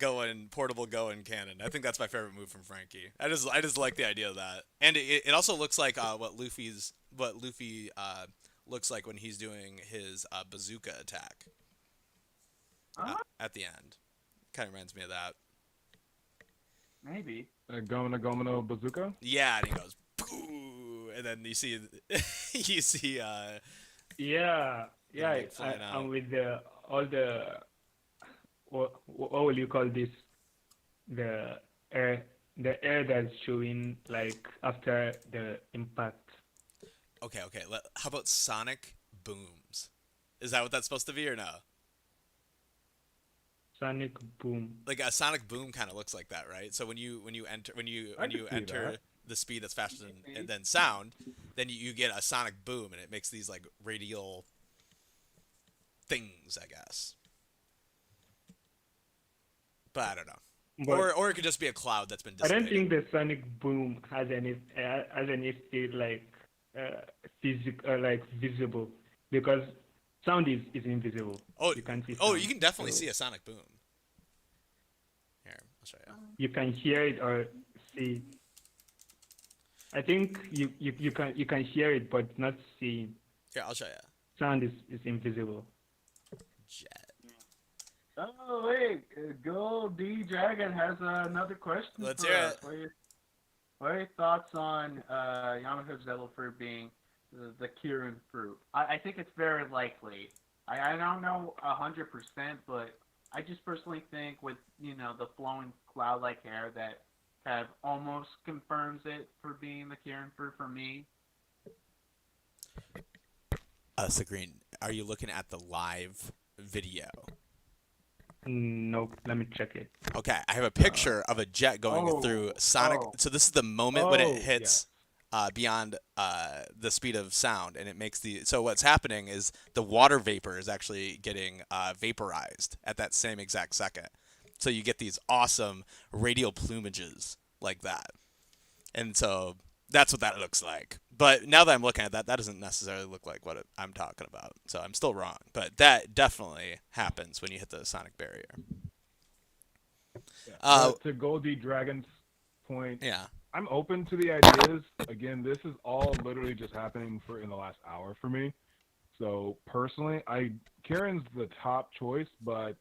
portable Goen cannon. I think that's my favorite move from Frankie. I just like the idea of that, and it also looks like what Luffy looks like when he's doing his bazooka attack at the end. Kind of reminds me of that. Maybe. Gomino Bazooka? Yeah, and he goes boo, and then you see Yeah, like flying out. and with all the what will you call this? The air that's showing like after the impact. Okay. How about sonic booms? Is that what that's supposed to be or no? Sonic boom. Like a sonic boom kind of looks like that, right? So when you enter I can see that. the speed that's faster than sound, then you get a sonic boom, and it makes these like radial things, I guess. But I don't know. But Or it could just be a cloud that's been I don't dissipated. think the sonic boom has any state like physical like visible, because sound is invisible. Oh, You can't see oh, sound. you can definitely So see a sonic boom. Here, I'll show you. you can hear it or see. I think you can hear it but not see. Here, I'll show you. Sound is invisible. Jet. Oh wait, Gold D Dragon has another question. Let's for hear us. it. What are your thoughts on Yamato's Devil Fruit being the Kirin fruit? I think it's very likely. I don't know 100%, but I just personally think with the flowing cloud-like hair that kind of almost confirms it for being the Kirin fruit for me. Sagreen, are you looking at the live video? Nope. Let me check it. Okay, I have a picture of a jet going through sonic. oh. So this is the moment when Oh, it hits beyond the speed of sound, and it makes the. So what's happening is the water vapor is actually getting vaporized at that same exact second. So you get these awesome radial plumages like that, and so that's what that looks like. But now that I'm looking at that, that doesn't necessarily look like what I'm talking about. So I'm still wrong. But that definitely happens when you hit the sonic barrier. To Goldie Dragon's point, Yeah. I'm open to the ideas. Again, this is all literally just happening in the last hour for me. So personally, Karen's the top choice, but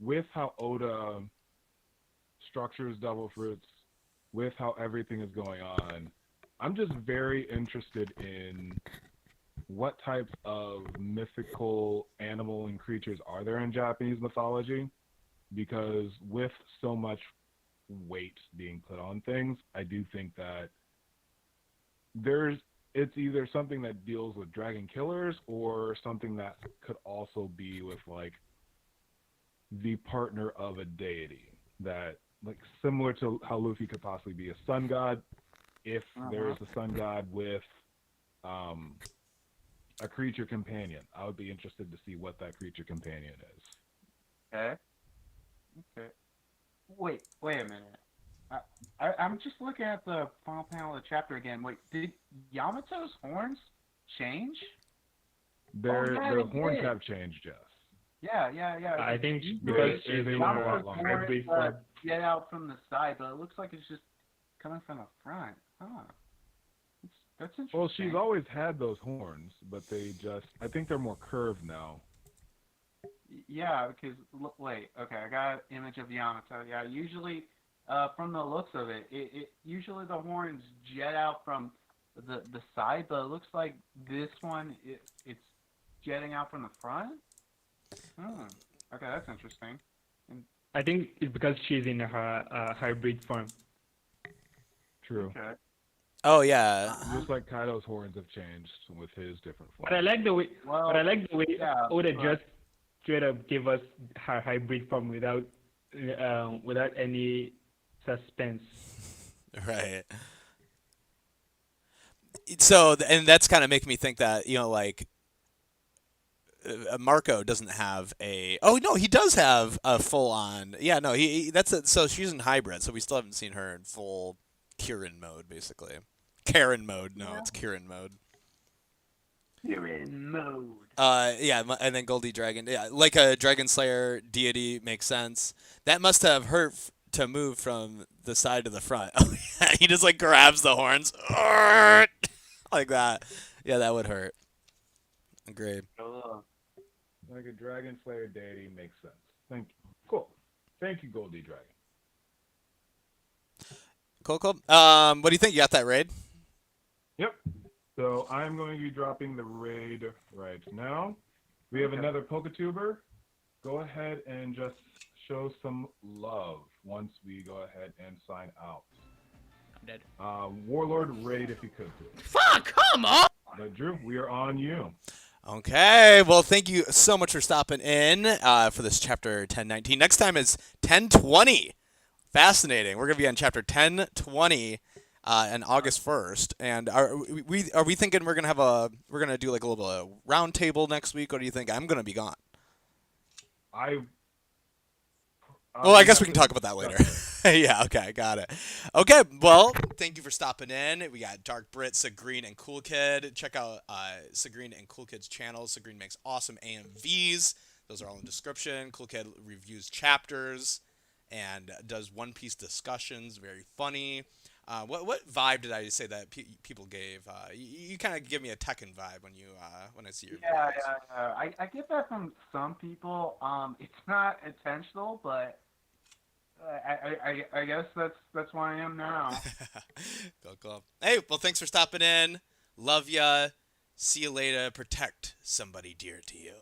with how Oda structures Devil Fruits, with how everything is going on, I'm just very interested in what types of mythical animal and creatures are there in Japanese mythology, because with so much weight being put on things, I do think that it's either something that deals with dragon killers or something that could also be with like the partner of a deity, that like similar to how Luffy could possibly be a sun god, if there is a sun god with a creature companion. I would be interested to see what that creature companion is. Okay. Wait a minute. I'm just looking at the final panel of the chapter again. Wait, did Yamato's horns change? Their horns have changed, yes. Yeah. I think Because because they she's were in a lot her longer. hybrid form. Get out from the side, but it looks like it's just coming from the front. Huh. That's interesting. Well, she's always had those horns, but I think they're more curved now. Yeah, because wait, okay, I got an image of Yamato. Yeah, usually, from the looks of it, usually the horns jet out from the side, but it looks like this one it's jetting out from the front. Okay, that's interesting. I think it's because she's in her hybrid form. True. Okay. Oh yeah. Just like Kaido's horns have changed with his different forms. But I like the way. Well, But I like the way yeah, Oda but- just straight up gave us her hybrid form without any suspense. Right. So, and that's kind of making me think that, like, Marco doesn't have a. Oh no, he does have a full on. Yeah, no, so she's in hybrid, so we still haven't seen her in full Kirin mode, basically. Karen mode. No, it's Kirin mode. Kirin mode. Yeah, and then Goldie Dragon. Yeah, like a Dragon Slayer deity makes sense. That must have hurt to move from the side to the front. Oh yeah, he just like grabs the horns like that. Yeah, that would hurt. Agreed. Like a Dragon Slayer deity makes sense. Thank you. Cool. Thank you, Goldie Dragon. Cool. What do you think? You got that raid? Yep. So I'm going to be dropping the raid right now. We have another Poketuber. Go ahead and just show some love once we go ahead and sign out. I'm dead. Warlord raid if you could, please. Fuck, come on! But Drew, we are on you. Okay, well, thank you so much for stopping in for this chapter 1019. Next time is 1020. Fascinating. We're gonna be on chapter 1020 on August 1st. And are we thinking we're gonna do like a little round table next week? What do you think? I'm gonna be gone. Well, I guess we can talk about that later. Yeah, okay, got it. Okay, well, thank you for stopping in. We got DarkBriton, Sagreen, and Cool Kid. Check out Sagreen and Cool Kid's channels. Sagreen makes awesome AMVs. Those are all in the description. Cool Kid reviews chapters and does One Piece discussions. Very funny. What vibe did I say that people gave? You kind of give me a Tekken vibe when I see your videos. Yeah. I get that from some people. It's not intentional, but I guess that's why I am now. Cool. Hey, well, thanks for stopping in. Love ya. See you later. Protect somebody dear to you.